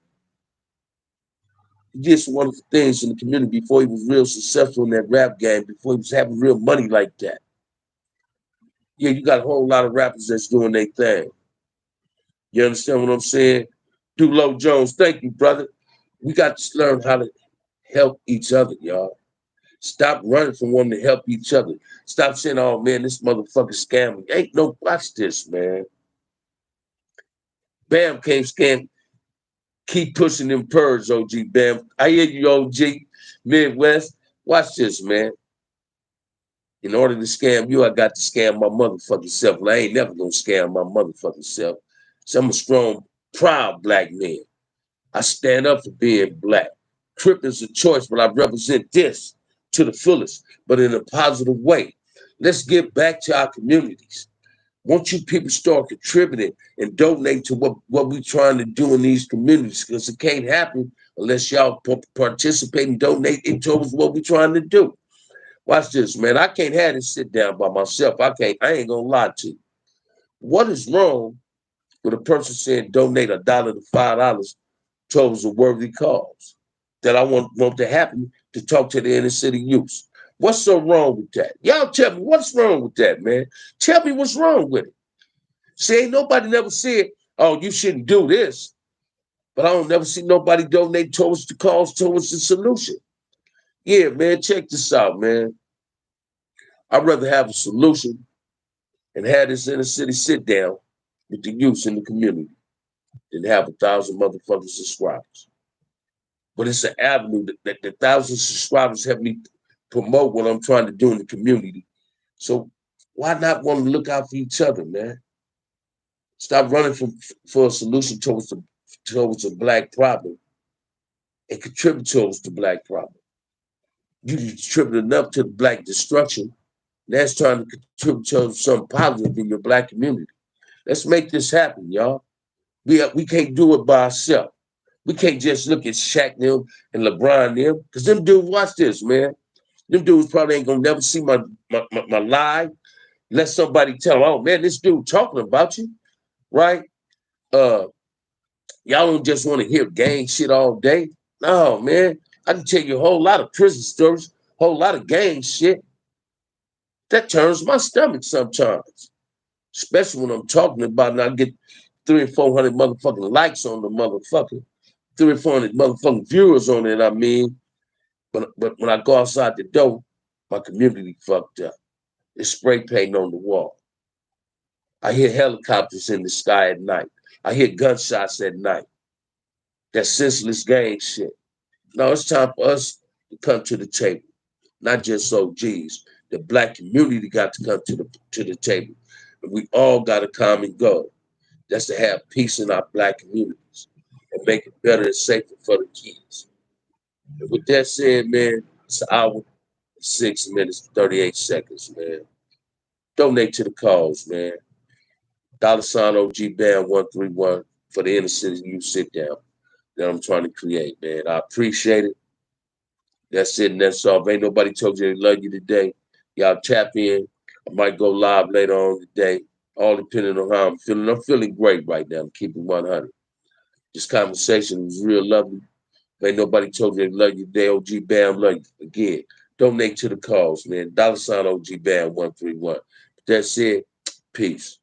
He did some wonderful things in the community before he was real successful in that rap game, before he was having real money like that. Yeah, you got a whole lot of rappers that's doing their thing. You understand what I'm saying? Dulo Jones, thank you, brother. We got to learn how to help each other, y'all. Stop running from wanting to help each other. Stop saying, oh, man, this motherfucker scamming. Ain't no, watch this, man. Bam can't scam. Keep pushing them purrs, OG Bam. I hear you, OG Midwest. Watch this, man. In order to scam you, I got to scam my motherfucking self. And I ain't never gonna scam my motherfucking self. So I'm a strong, proud black man. I stand up for being black. Crip is a choice, but I represent this to the fullest, but in a positive way. Let's get back to our communities. Once you people start contributing and donating to what we're trying to do in these communities, because it can't happen unless y'all participate and donate towards what we're trying to do. Watch this, man. I can't have this sit down by myself. I ain't gonna lie to you. What is wrong with a person saying donate $1 to $5 towards a worthy cause that I want to happen to talk to the inner city youth? What's so wrong with that? Y'all tell me what's wrong with that, man. Tell me what's wrong with it. See, ain't nobody never said, oh, you shouldn't do this. But I don't never see nobody donate towards the cause, towards the solution. Yeah, man, check this out, man. I'd rather have a solution and have this inner city sit down with the youth in the community than have 1,000 motherfucking subscribers. But it's an avenue that the 1,000 subscribers help me promote what I'm trying to do in the community. So why not want to look out for each other, man? Stop running for a solution towards a black problem and contribute towards the black problem. You contribute enough to the black destruction. That's trying to contribute to something positive in your black community. Let's make this happen, y'all. We can't do it by ourselves. We can't just look at Shaq them and LeBron them, because them dudes, watch this, man. Them dudes probably ain't gonna never see my live. Let somebody tell them, oh man, this dude talking about you, right? Y'all don't just want to hear gang shit all day. No, man. I can tell you a whole lot of prison stories, whole lot of gang shit. That turns my stomach sometimes. Especially when I'm talking about it, and I get 300 or 400 motherfucking likes on the motherfucker. 300 or 400 motherfucking viewers on it, I mean. But when I go outside the door, my community fucked up. It's spray painting on the wall. I hear helicopters in the sky at night. I hear gunshots at night. That senseless gang shit. Now it's time for us to come to the table, not just OGs. The black community got to come to the table. And we all got a common goal. That's to have peace in our black communities and make it better and safer for the kids. And with that said, man, it's an hour, 6 minutes, 38 seconds, man. Donate to the cause, man. $ OG Band 131 for the inner city you sit down that I'm trying to create, man. I appreciate it. That's it and that's all. If ain't nobody told you they love you today, y'all tap in. I might go live later on today, all depending on how I'm feeling. I'm feeling great right now. I'm keeping 100. This conversation was real lovely. If ain't nobody told you they love you today, OG Bam love you. Again, donate to the cause, man. $ OG Bam 131. That's it. Peace.